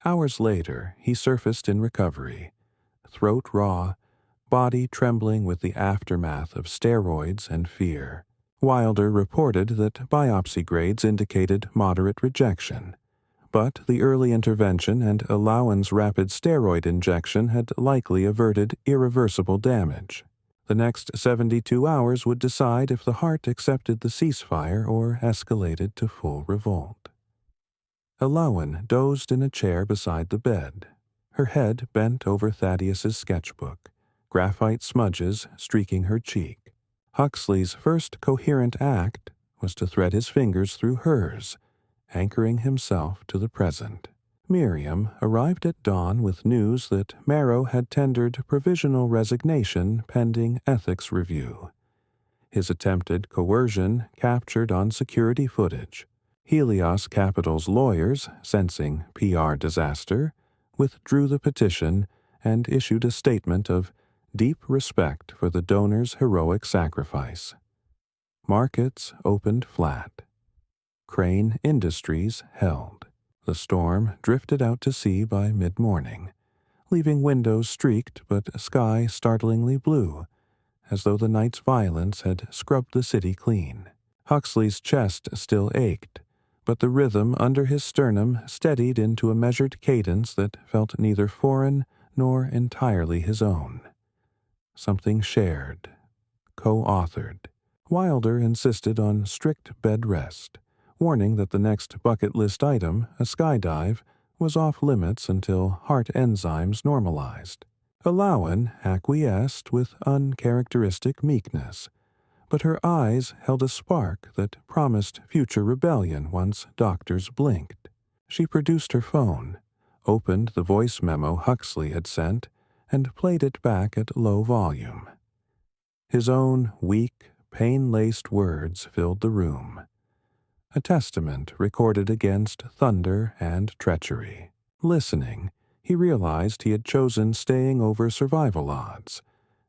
Hours later, he surfaced in recovery, throat raw, body trembling with the aftermath of steroids and fear. Wilder reported that biopsy grades indicated moderate rejection, but the early intervention and Elowen's rapid steroid injection had likely averted irreversible damage. The next 72 hours would decide if the heart accepted the ceasefire or escalated to full revolt. Elowen dozed in a chair beside the bed, her head bent over Thaddeus's sketchbook, graphite smudges streaking her cheek. Huxley's first coherent act was to thread his fingers through hers, anchoring himself to the present. Miriam arrived at dawn with news that Marrow had tendered provisional resignation pending ethics review. His attempted coercion captured on security footage. Helios Capital's lawyers, sensing PR disaster, withdrew the petition and issued a statement of deep respect for the donor's heroic sacrifice. Markets opened flat. Crane Industries held. The storm drifted out to sea by mid-morning, leaving windows streaked but sky startlingly blue, as though the night's violence had scrubbed the city clean. Huxley's chest still ached, but the rhythm under his sternum steadied into a measured cadence that felt neither foreign nor entirely his own. Something shared, co-authored. Wilder insisted on strict bed rest, warning that the next bucket list item, a skydive, was off limits until heart enzymes normalized. Elowen acquiesced with uncharacteristic meekness, but her eyes held a spark that promised future rebellion once doctors blinked. She produced her phone, opened the voice memo Huxley had sent, and played it back at low volume. His own weak, pain-laced words filled the room, a testament recorded against thunder and treachery. Listening, he realized he had chosen staying over survival odds,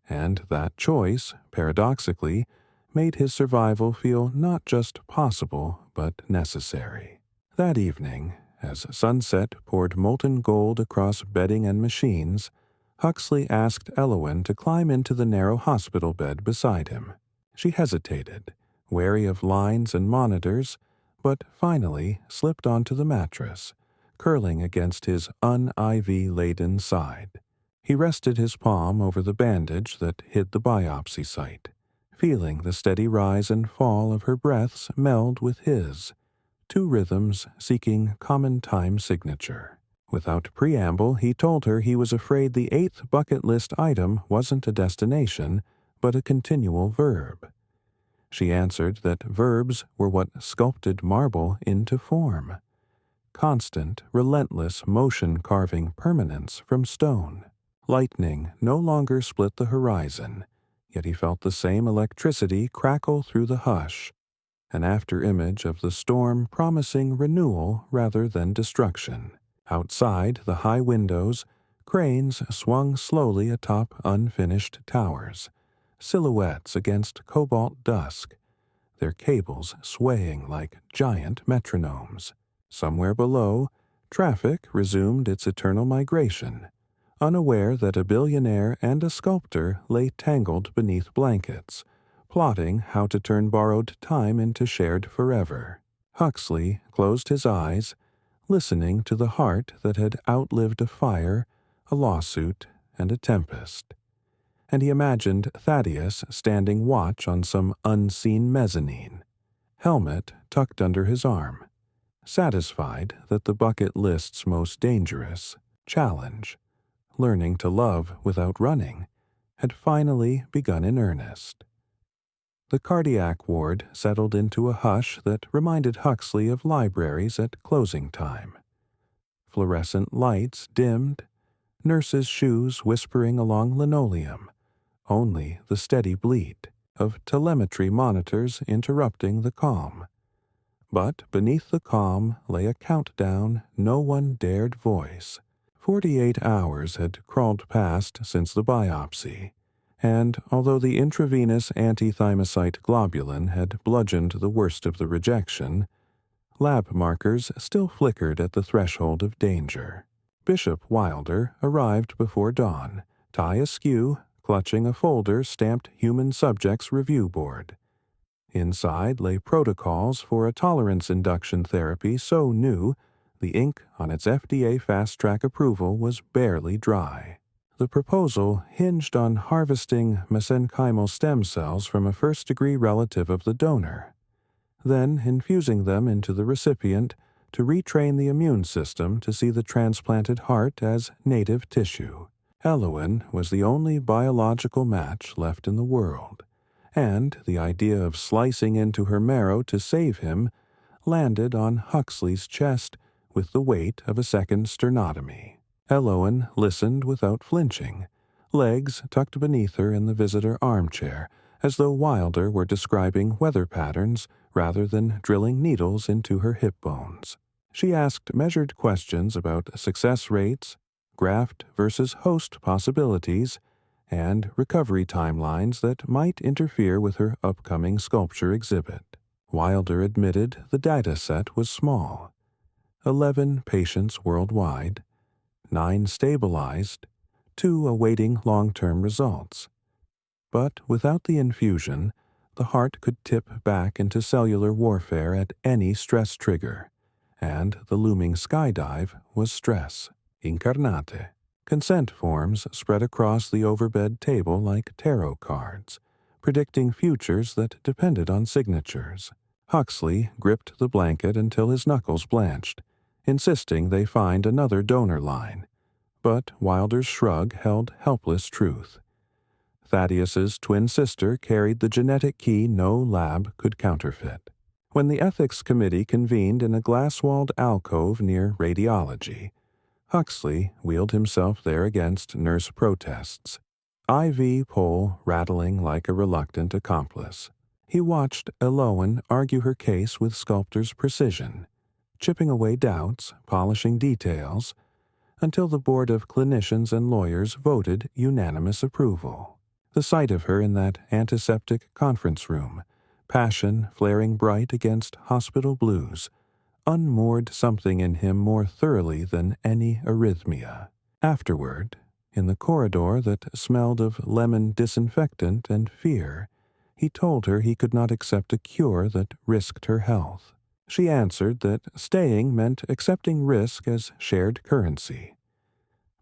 and that choice, paradoxically, made his survival feel not just possible but necessary. That evening, as sunset poured molten gold across bedding and machines, Huxley asked Elowen to climb into the narrow hospital bed beside him. She hesitated, wary of lines and monitors, but finally slipped onto the mattress, curling against his un-IV-laden side. He rested his palm over the bandage that hid the biopsy site, feeling the steady rise and fall of her breaths meld with his, two rhythms seeking common time signature. Without preamble, he told her he was afraid the 8th bucket list item wasn't a destination, but a continual verb. She answered that verbs were what sculpted marble into form. Constant, relentless motion-carving permanence from stone. Lightning no longer split the horizon, yet he felt the same electricity crackle through the hush, an after-image of the storm promising renewal rather than destruction. Outside the high windows, cranes swung slowly atop unfinished towers, silhouettes against cobalt dusk, their cables swaying like giant metronomes. Somewhere below, traffic resumed its eternal migration, unaware that a billionaire and a sculptor lay tangled beneath blankets, plotting how to turn borrowed time into shared forever. Huxley closed his eyes, listening to the heart that had outlived a fire, a lawsuit, and a tempest. And he imagined Thaddeus standing watch on some unseen mezzanine, helmet tucked under his arm, satisfied that the bucket list's most dangerous challenge, learning to love without running, had finally begun in earnest. The cardiac ward settled into a hush that reminded Huxley of libraries at closing time. Fluorescent lights dimmed, nurses' shoes whispering along linoleum, only the steady bleat of telemetry monitors interrupting the calm. But beneath the calm lay a countdown no one dared voice. 48 hours had crawled past since the biopsy, and although the intravenous antithymocyte globulin had bludgeoned the worst of the rejection, lab markers still flickered at the threshold of danger. Bishop Wilder arrived before dawn, tie askew, clutching a folder stamped Human Subjects Review Board. Inside lay protocols for a tolerance induction therapy so new the ink on its FDA fast-track approval was barely dry. The proposal hinged on harvesting mesenchymal stem cells from a first-degree relative of the donor, then infusing them into the recipient to retrain the immune system to see the transplanted heart as native tissue. Elowen was the only biological match left in the world, and the idea of slicing into her marrow to save him landed on Huxley's chest with the weight of a second sternotomy. Elowen listened without flinching, legs tucked beneath her in the visitor armchair, as though Wilder were describing weather patterns rather than drilling needles into her hip bones. She asked measured questions about success rates, graft versus host possibilities, and recovery timelines that might interfere with her upcoming sculpture exhibit. Wilder admitted the data set was small. 11 patients worldwide, 9 stabilized, 2 awaiting long-term results. But without the infusion, the heart could tip back into cellular warfare at any stress trigger, and the looming skydive was stress, incarnate. Consent forms spread across the overbed table like tarot cards, predicting futures that depended on signatures. Huxley gripped the blanket until his knuckles blanched, insisting they find another donor line, but Wilder's shrug held helpless truth. Thaddeus's twin sister carried the genetic key no lab could counterfeit. When the ethics committee convened in a glass-walled alcove near radiology, Huxley wheeled himself there against nurse protests, IV pole rattling like a reluctant accomplice. He watched Elowen argue her case with sculptor's precision, chipping away doubts, polishing details, until the board of clinicians and lawyers voted unanimous approval. The sight of her in that antiseptic conference room, passion flaring bright against hospital blues, unmoored something in him more thoroughly than any arrhythmia. Afterward, in the corridor that smelled of lemon disinfectant and fear, he told her he could not accept a cure that risked her health. She answered that staying meant accepting risk as shared currency.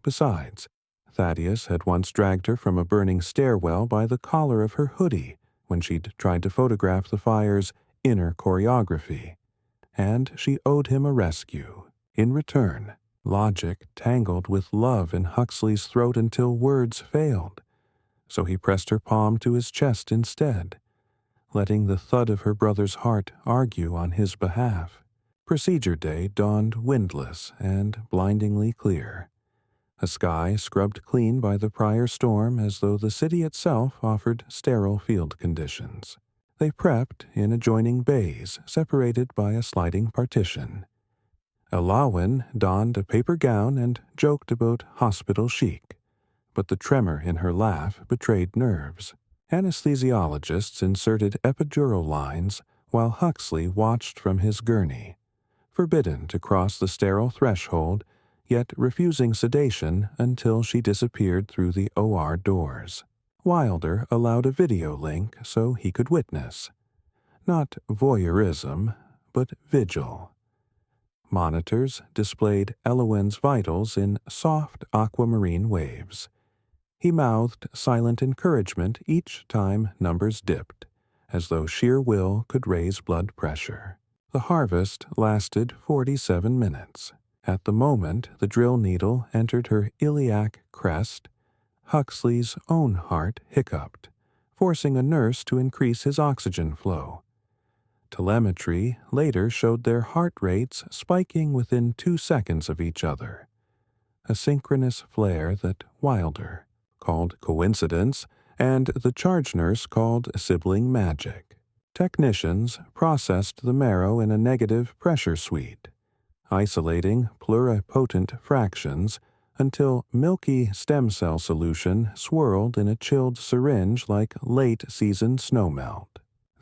Besides, Thaddeus had once dragged her from a burning stairwell by the collar of her hoodie when she'd tried to photograph the fire's inner choreography, and she owed him a rescue. In return, logic tangled with love in Huxley's throat until words failed, so he pressed her palm to his chest instead, letting the thud of her brother's heart argue on his behalf. Procedure day dawned windless and blindingly clear, a sky scrubbed clean by the prior storm as though the city itself offered sterile field conditions. They prepped in adjoining bays separated by a sliding partition. Elowen donned a paper gown and joked about hospital chic, but the tremor in her laugh betrayed nerves. Anesthesiologists inserted epidural lines while Huxley watched from his gurney, forbidden to cross the sterile threshold, yet refusing sedation until she disappeared through the OR doors. Wilder allowed a video link so he could witness. Not voyeurism, but vigil. Monitors displayed Elowen's vitals in soft aquamarine waves. He mouthed silent encouragement each time numbers dipped, as though sheer will could raise blood pressure. The harvest lasted 47 minutes. At the moment the drill needle entered her iliac crest, Huxley's own heart hiccuped, forcing a nurse to increase his oxygen flow. Telemetry later showed their heart rates spiking within 2 seconds of each other, a synchronous flare that Wilder called coincidence and the charge nurse called sibling magic. Technicians processed the marrow in a negative pressure suite, isolating pluripotent fractions until milky stem cell solution swirled in a chilled syringe like late-season snowmelt.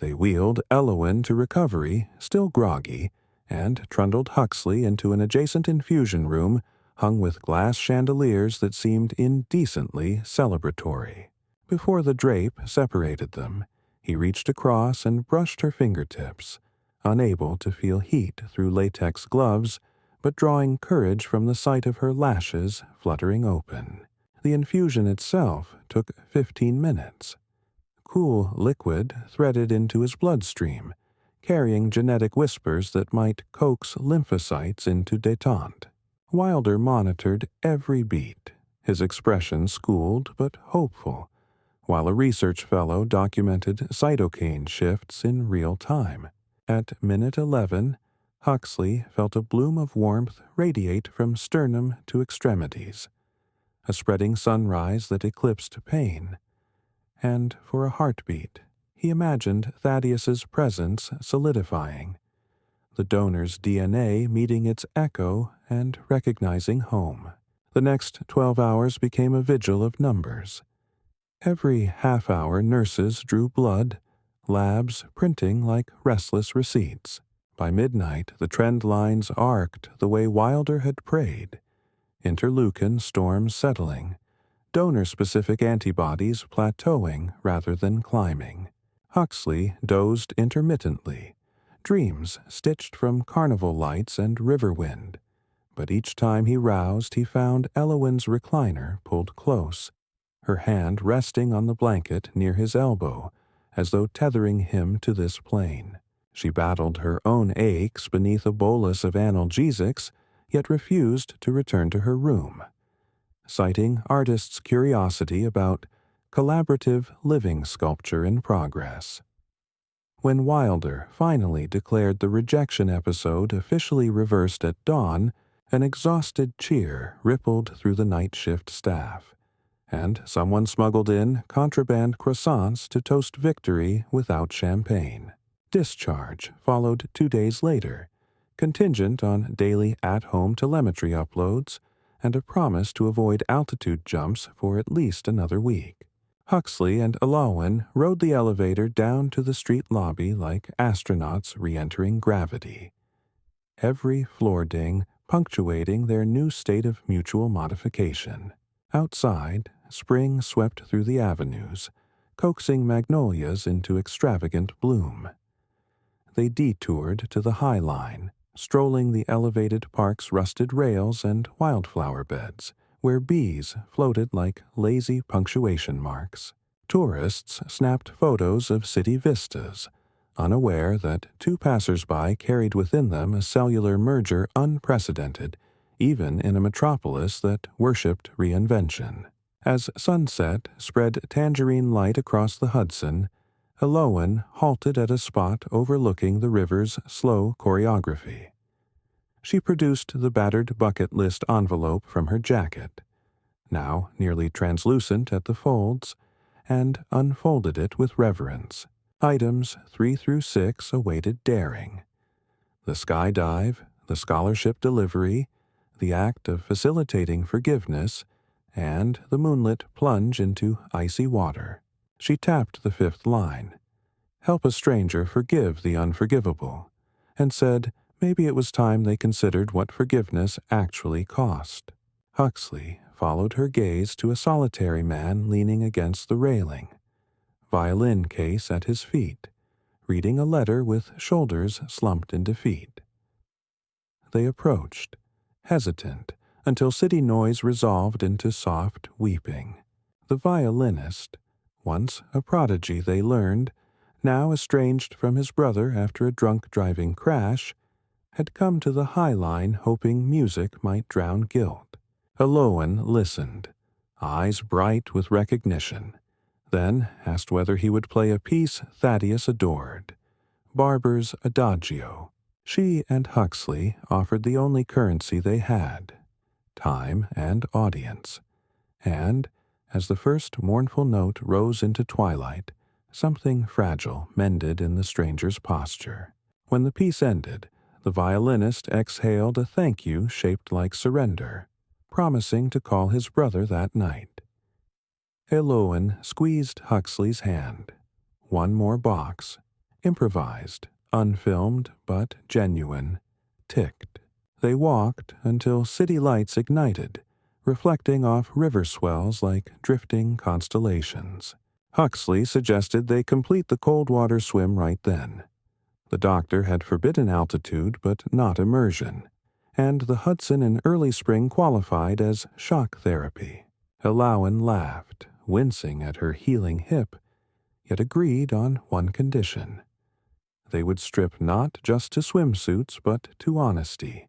They wheeled Elowen to recovery, still groggy, and trundled Huxley into an adjacent infusion room hung with glass chandeliers that seemed indecently celebratory. Before the drape separated them, he reached across and brushed her fingertips, unable to feel heat through latex gloves, but drawing courage from the sight of her lashes fluttering open. The infusion itself took 15 minutes. Cool liquid threaded into his bloodstream, carrying genetic whispers that might coax lymphocytes into détente. Wilder monitored every beat, his expression schooled but hopeful, while a research fellow documented cytokine shifts in real time. At minute 11, Huxley felt a bloom of warmth radiate from sternum to extremities, a spreading sunrise that eclipsed pain. And for a heartbeat, he imagined Thaddeus's presence solidifying, the donor's DNA meeting its echo and recognizing home. The next 12 hours became a vigil of numbers. Every half-hour nurses drew blood, labs printing like restless receipts. By midnight, the trend lines arced the way Wilder had prayed, interleukin storms settling, donor-specific antibodies plateauing rather than climbing. Huxley dozed intermittently, dreams stitched from carnival lights and river wind, but each time he roused he found Elowen's recliner pulled close, her hand resting on the blanket near his elbow, as though tethering him to this plane. She battled her own aches beneath a bolus of analgesics, yet refused to return to her room, citing artists' curiosity about collaborative living sculpture in progress. When Wilder finally declared the rejection episode officially reversed at dawn, An exhausted cheer rippled through the night shift staff, and someone smuggled in contraband croissants to toast victory without champagne. Discharge followed 2 days later, contingent on daily at-home telemetry uploads and a promise to avoid altitude jumps for at least another week. Huxley and Alawin rode the elevator down to the street lobby like astronauts re-entering gravity, every floor ding punctuating their new state of mutual modification. Outside, spring swept through the avenues, coaxing magnolias into extravagant bloom. They detoured to the High Line, strolling the elevated park's rusted rails and wildflower beds, where bees floated like lazy punctuation marks. Tourists snapped photos of city vistas, unaware that 2 passers-by carried within them a cellular merger unprecedented, even in a metropolis that worshipped reinvention. As sunset spread tangerine light across the Hudson, Elowen halted at a spot overlooking the river's slow choreography. She produced the battered bucket list envelope from her jacket, now nearly translucent at the folds, and unfolded it with reverence. Items 3 through 6 awaited daring. The skydive, the scholarship delivery, the act of facilitating forgiveness, and the moonlit plunge into icy water. She tapped the 5th line, "Help a stranger forgive the unforgivable," and said maybe it was time they considered what forgiveness actually cost. Huxley followed her gaze to a solitary man leaning against the railing, violin case at his feet, reading a letter with shoulders slumped in defeat. They approached, hesitant, until city noise resolved into soft weeping. The violinist, once a prodigy they learned, now estranged from his brother after a drunk driving crash, had come to the High Line hoping music might drown guilt. Elowen listened, eyes bright with recognition, then asked whether he would play a piece Thaddeus adored, Barber's Adagio. She and Huxley offered the only currency they had, time and audience, and, as the first mournful note rose into twilight, something fragile mended in the stranger's posture. When the piece ended, the violinist exhaled a thank you shaped like surrender, promising to call his brother that night. Elowen squeezed Huxley's hand. One more box, improvised, unfilmed but genuine, ticked. They walked until city lights ignited, reflecting off river swells like drifting constellations. Huxley suggested they complete the cold water swim right then. The doctor had forbidden altitude but not immersion, and the Hudson in early spring qualified as shock therapy. Elowen laughed, wincing at her healing hip, yet agreed on one condition. They would strip not just to swimsuits but to honesty,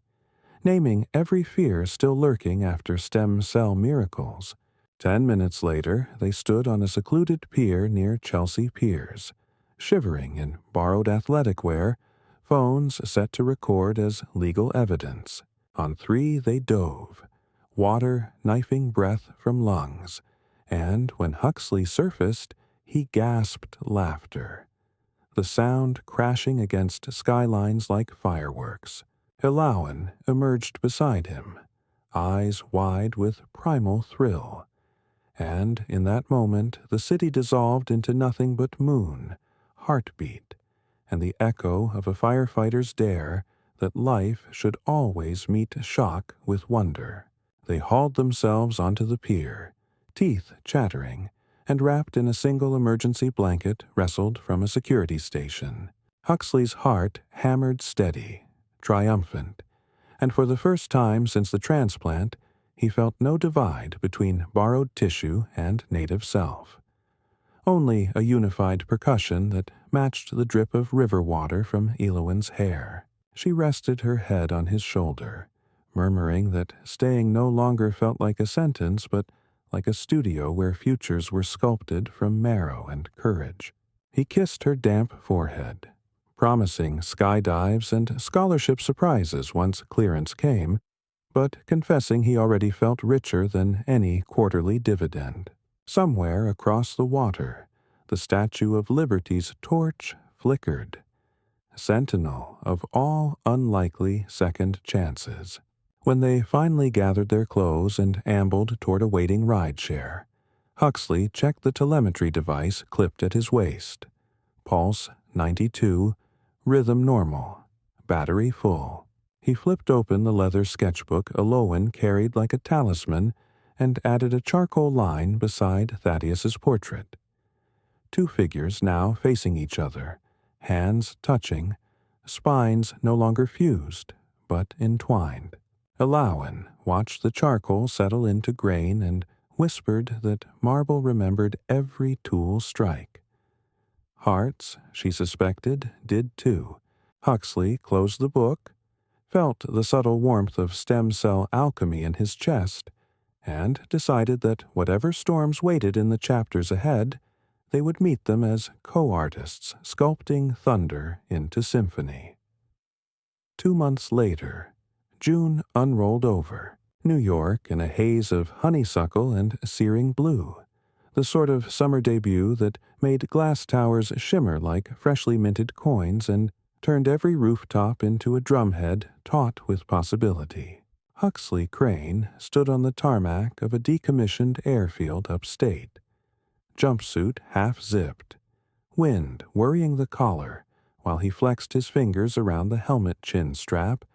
naming every fear still lurking after stem cell miracles. 10 minutes later, they stood on a secluded pier near Chelsea Piers, shivering in borrowed athletic wear, phones set to record as legal evidence. On 3 they dove, water knifing breath from lungs, and when Huxley surfaced, he gasped laughter, the sound crashing against skylines like fireworks. Elowen emerged beside him, eyes wide with primal thrill, and in that moment the city dissolved into nothing but moon, heartbeat, and the echo of a firefighter's dare that life should always meet shock with wonder. They hauled themselves onto the pier, teeth chattering, and wrapped in a single emergency blanket wrestled from a security station. Huxley's heart hammered steady, triumphant, and for the first time since the transplant, he felt no divide between borrowed tissue and native self. Only a unified percussion that matched the drip of river water from Elowen's hair. She rested her head on his shoulder, murmuring that staying no longer felt like a sentence but like a studio where futures were sculpted from marrow and courage. He kissed her damp forehead, promising skydives and scholarship surprises once clearance came, but confessing he already felt richer than any quarterly dividend. Somewhere across the water, the Statue of Liberty's torch flickered, sentinel of all unlikely second chances. When they finally gathered their clothes and ambled toward a waiting rideshare, Huxley checked the telemetry device clipped at his waist. Pulse 92, rhythm normal, battery full. He flipped open the leather sketchbook Alowan carried like a talisman and added a charcoal line beside Thaddeus's portrait. Two figures now facing each other, hands touching, spines no longer fused, but entwined. Alowan watched the charcoal settle into grain and whispered that marble remembered every tool strike. Hearts, she suspected, did too. Huxley closed the book, felt the subtle warmth of stem cell alchemy in his chest, and decided that whatever storms waited in the chapters ahead, they would meet them as co-artists sculpting thunder into symphony. 2 months later, June unrolled over, New York in a haze of honeysuckle and searing blue, the sort of summer debut that made glass towers shimmer like freshly minted coins and turned every rooftop into a drumhead taut with possibility. Huxley Crane stood on the tarmac of a decommissioned airfield upstate, jumpsuit half-zipped, wind worrying the collar while he flexed his fingers around the helmet chin strap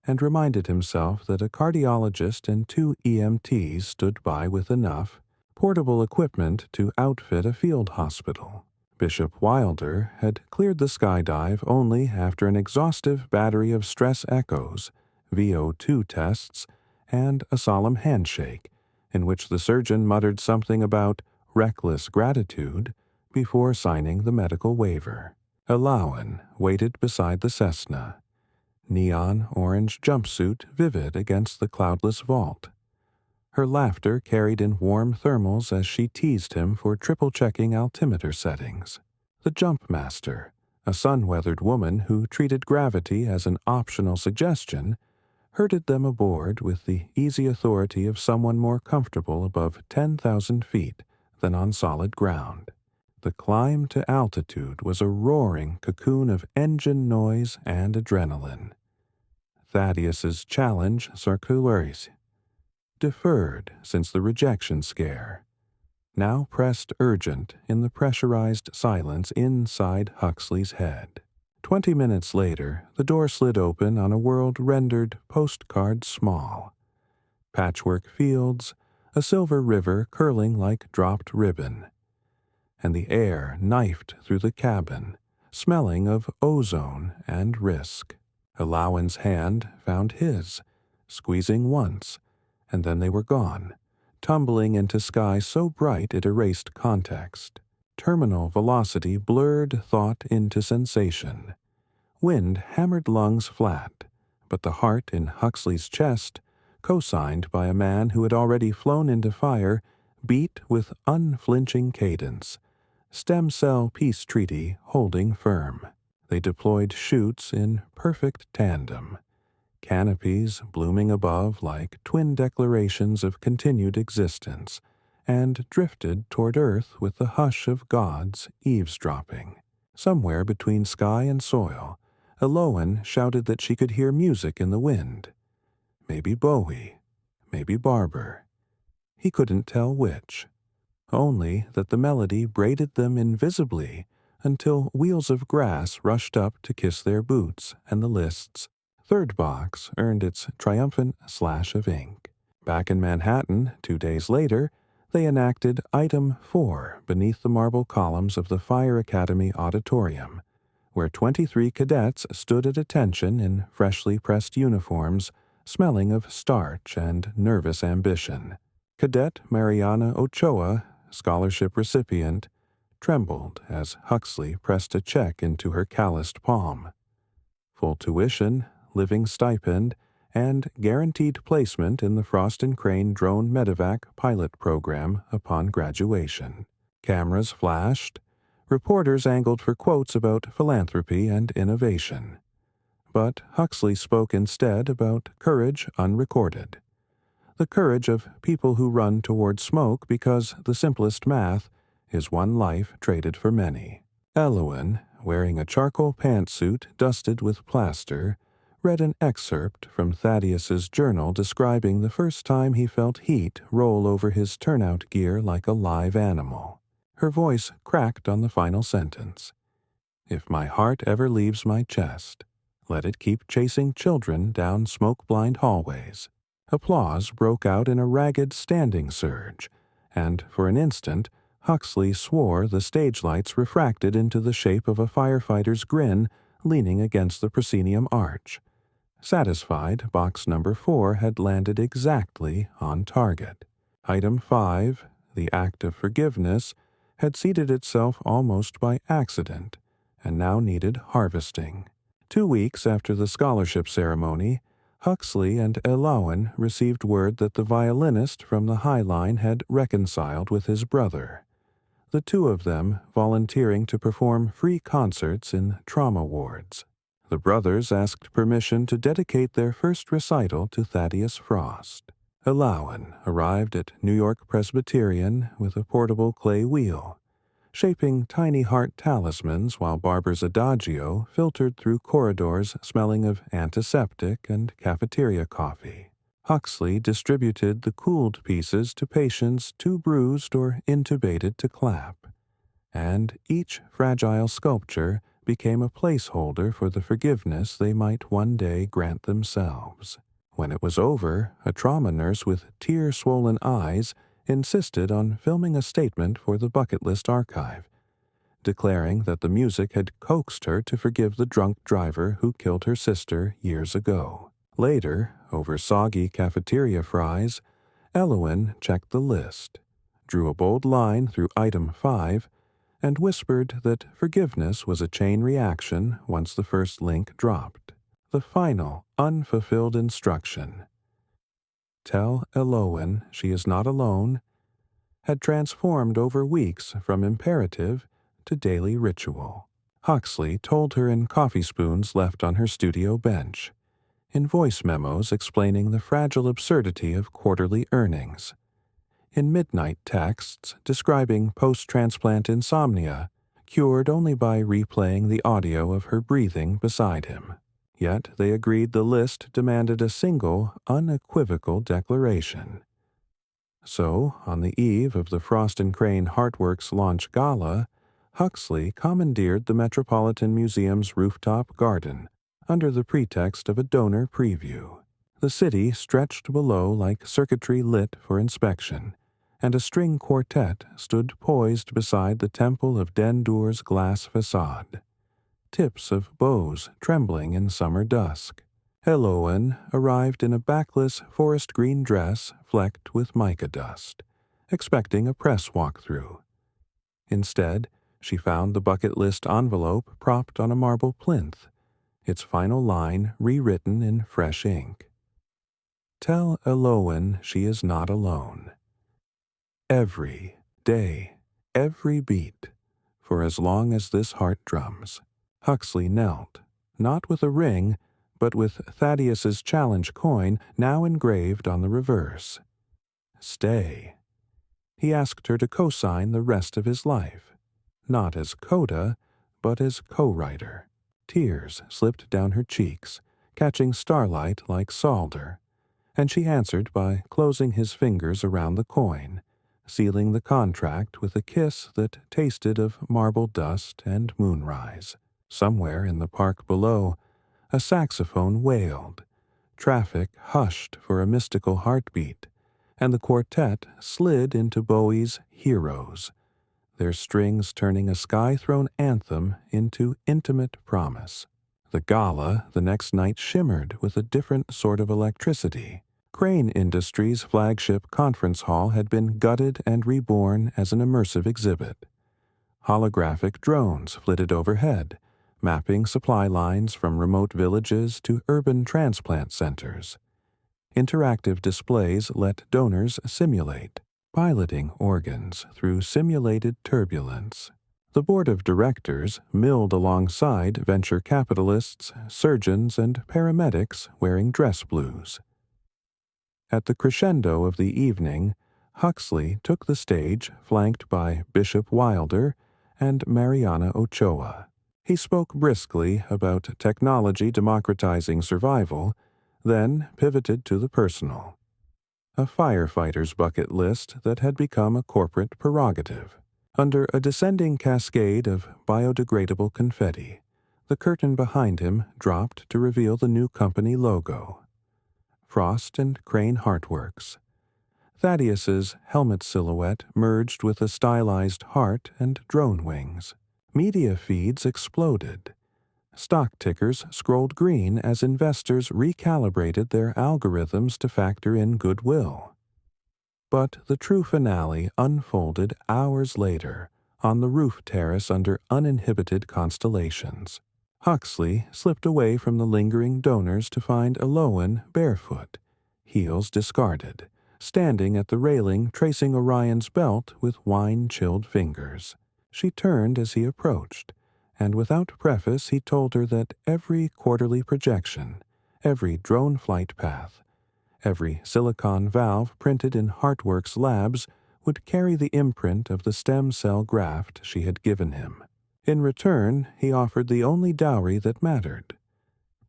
and reminded himself that a cardiologist and 2 EMTs stood by with enough portable equipment to outfit a field hospital. Bishop Wilder had cleared the skydive only after an exhaustive battery of stress echoes, VO2 tests, and a solemn handshake, in which the surgeon muttered something about reckless gratitude before signing the medical waiver. Alowan waited beside the Cessna, neon orange jumpsuit vivid against the cloudless vault. Her laughter carried in warm thermals as she teased him for triple-checking altimeter settings. The jump master, a sun-weathered woman who treated gravity as an optional suggestion, herded them aboard with the easy authority of someone more comfortable above 10,000 feet than on solid ground. The climb to altitude was a roaring cocoon of engine noise and adrenaline. Thaddeus's challenge circularis, deferred since the rejection scare, now pressed urgent in the pressurized silence inside Huxley's head. 20 minutes later, the door slid open on a world rendered postcard small. Patchwork fields, a silver river curling like dropped ribbon, and the air knifed through the cabin, smelling of ozone and risk. Alowan's hand found his, squeezing once, and then they were gone, tumbling into sky so bright it erased context. Terminal velocity blurred thought into sensation. Wind hammered lungs flat, but the heart in Huxley's chest, co-signed by a man who had already flown into fire, beat with unflinching cadence, stem cell peace treaty holding firm. They deployed chutes in perfect tandem, canopies blooming above like twin declarations of continued existence, and drifted toward Earth with the hush of gods eavesdropping. Somewhere between sky and soil, Alowan shouted that she could hear music in the wind. Maybe Bowie, maybe Barber. He couldn't tell which. Only that the melody braided them invisibly until wheels of grass rushed up to kiss their boots, and the list's third box earned its triumphant slash of ink. Back in Manhattan, 2 days later, they enacted Item 4 beneath the marble columns of the Fire Academy Auditorium, where 23 cadets stood at attention in freshly pressed uniforms, smelling of starch and nervous ambition. Cadet Mariana Ochoa, scholarship recipient, trembled as Huxley pressed a check into her calloused palm. Full tuition, living stipend, and guaranteed placement in the Frost & Crane drone medevac pilot program upon graduation. Cameras flashed. Reporters angled for quotes about philanthropy and innovation. But Huxley spoke instead about courage unrecorded. The courage of people who run toward smoke because the simplest math is one life traded for many. Elowen, wearing a charcoal pantsuit dusted with plaster, read an excerpt from Thaddeus's journal describing the first time he felt heat roll over his turnout gear like a live animal. Her voice cracked on the final sentence. "If my heart ever leaves my chest, let it keep chasing children down smoke-blind hallways." Applause broke out in a ragged standing surge, and for an instant Huxley swore the stage lights refracted into the shape of a firefighter's grin leaning against the proscenium arch. Satisfied, box number 4 had landed exactly on target. Item 5, the act of forgiveness, had seated itself almost by accident, and now needed harvesting. 2 weeks after the scholarship ceremony, Huxley and Elowen received word that the violinist from the High Line had reconciled with his brother, the two of them volunteering to perform free concerts in trauma wards. The brothers asked permission to dedicate their first recital to Thaddeus Frost. Elowen arrived at New York Presbyterian with a portable clay wheel, shaping tiny heart talismans while Barber's Adagio filtered through corridors smelling of antiseptic and cafeteria coffee. Huxley distributed the cooled pieces to patients too bruised or intubated to clap, and each fragile sculpture became a placeholder for the forgiveness they might one day grant themselves. When it was over, a trauma nurse with tear-swollen eyes insisted on filming a statement for the bucket list archive, declaring that the music had coaxed her to forgive the drunk driver who killed her sister years ago. Later, over soggy cafeteria fries, Elowen checked the list, drew a bold line through item 5, and whispered that forgiveness was a chain reaction once the first link dropped. The final, unfulfilled instruction, "Tell Elowen she is not alone," had transformed over weeks from imperative to daily ritual. Huxley told her in coffee spoons left on her studio bench, in voice memos explaining the fragile absurdity of quarterly earnings, in midnight texts describing post-transplant insomnia, cured only by replaying the audio of her breathing beside him. Yet they agreed the list demanded a single, unequivocal declaration. So, on the eve of the Frost and Crane Heartworks launch gala, Huxley commandeered the Metropolitan Museum's rooftop garden under the pretext of a donor preview. The city stretched below like circuitry lit for inspection, and a string quartet stood poised beside the temple of Dendour's glass facade, tips of bows trembling in summer dusk. Elowen arrived in a backless forest green dress flecked with mica dust, expecting a press walkthrough. Instead, she found the bucket list envelope propped on a marble plinth, its final line rewritten in fresh ink. "Tell Elowen she is not alone. Every day, every beat, for as long as this heart drums." Huxley knelt, not with a ring, but with Thaddeus's challenge coin now engraved on the reverse. "Stay." He asked her to co-sign the rest of his life, not as coda, but as co-writer. Tears slipped down her cheeks, catching starlight like solder, and she answered by closing his fingers around the coin, sealing the contract with a kiss that tasted of marble dust and moonrise. Somewhere in the park below, a saxophone wailed, traffic hushed for a mystical heartbeat, and the quartet slid into Bowie's Heroes, their strings turning a sky-thrown anthem into intimate promise. The gala the next night shimmered with a different sort of electricity. Crane Industries' flagship conference hall had been gutted and reborn as an immersive exhibit. Holographic drones flitted overhead, mapping supply lines from remote villages to urban transplant centers. Interactive displays let donors simulate, piloting organs through simulated turbulence. The board of directors milled alongside venture capitalists, surgeons, and paramedics wearing dress blues. At the crescendo of the evening, Huxley took the stage flanked by Bishop Wilder and Mariana Ochoa. He spoke briskly about technology democratizing survival, then pivoted to the personal. A firefighter's bucket list that had become a corporate prerogative. Under a descending cascade of biodegradable confetti, the curtain behind him dropped to reveal the new company logo. Frost and Crane Heartworks. Thaddeus's helmet silhouette merged with a stylized heart and drone wings. Media feeds exploded. Stock tickers scrolled green as investors recalibrated their algorithms to factor in goodwill. But the true finale unfolded hours later on the roof terrace under uninhibited constellations. Huxley slipped away from the lingering donors to find Eloan barefoot, heels discarded, standing at the railing tracing Orion's belt with wine-chilled fingers. She turned as he approached, and without preface he told her that every quarterly projection, every drone flight path, every silicon valve printed in Heartworks labs would carry the imprint of the stem cell graft she had given him. In return, he offered the only dowry that mattered: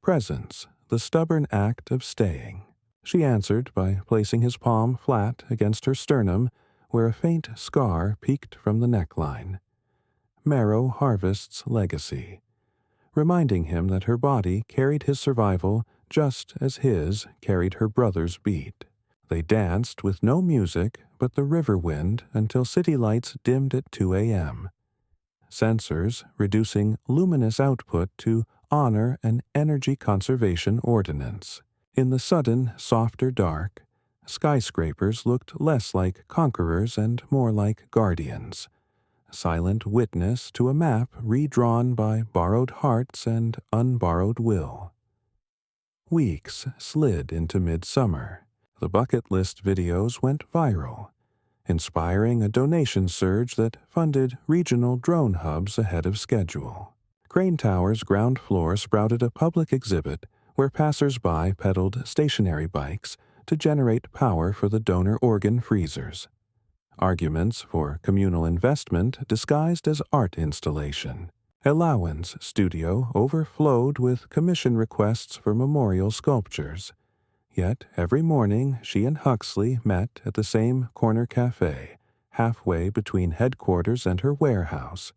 presence, the stubborn act of staying. She answered by placing his palm flat against her sternum, where a faint scar peeked from the neckline. Marrow Harvest's legacy, reminding him that her body carried his survival just as his carried her brother's beat. They danced with no music but the river wind until city lights dimmed at 2 a.m. Sensors reducing luminous output to honor an energy conservation ordinance. In the sudden, softer dark, skyscrapers looked less like conquerors and more like guardians, silent witness to a map redrawn by borrowed hearts and unborrowed will. Weeks slid into midsummer. The bucket list videos went viral, inspiring a donation surge that funded regional drone hubs ahead of schedule. Crane Tower's ground floor sprouted a public exhibit where passers-by pedaled stationary bikes to generate power for the donor organ freezers. Arguments for communal investment disguised as art installation. Eloan's studio overflowed with commission requests for memorial sculptures. Yet every morning she and Huxley met at the same corner cafe, halfway between headquarters and her warehouse,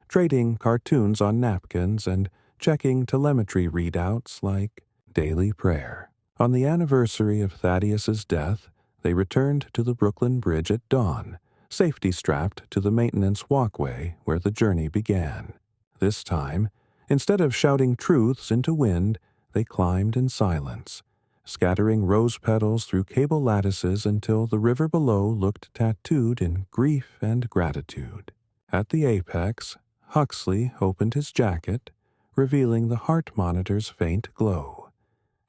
trading cartoons on napkins and checking telemetry readouts like daily prayer. On the anniversary of Thaddeus's death, they returned to the Brooklyn Bridge at dawn, safety-strapped to the maintenance walkway where the journey began. This time, instead of shouting truths into wind, they climbed in silence, scattering rose petals through cable lattices until the river below looked tattooed in grief and gratitude. At the apex, Huxley opened his jacket, revealing the heart monitor's faint glow,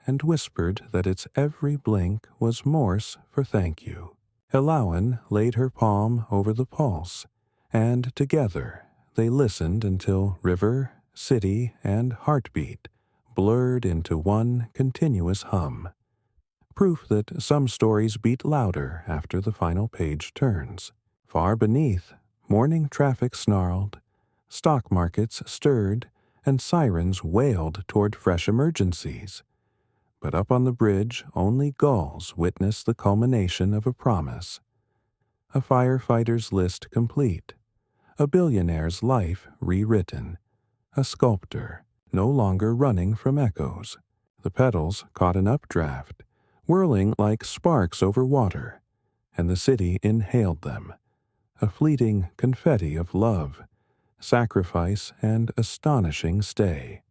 and whispered that its every blink was Morse for thank you. Eloan laid her palm over the pulse, and together they listened until river, city, and heartbeat blurred into one continuous hum. Proof that some stories beat louder after the final page turns. Far beneath, morning traffic snarled, stock markets stirred, and sirens wailed toward fresh emergencies. But up on the bridge, only gulls witnessed the culmination of a promise. A firefighter's list complete, a billionaire's life rewritten, a sculptor no longer running from echoes. The petals caught an updraft, whirling like sparks over water, and the city inhaled them, a fleeting confetti of love, sacrifice, and astonishing stay.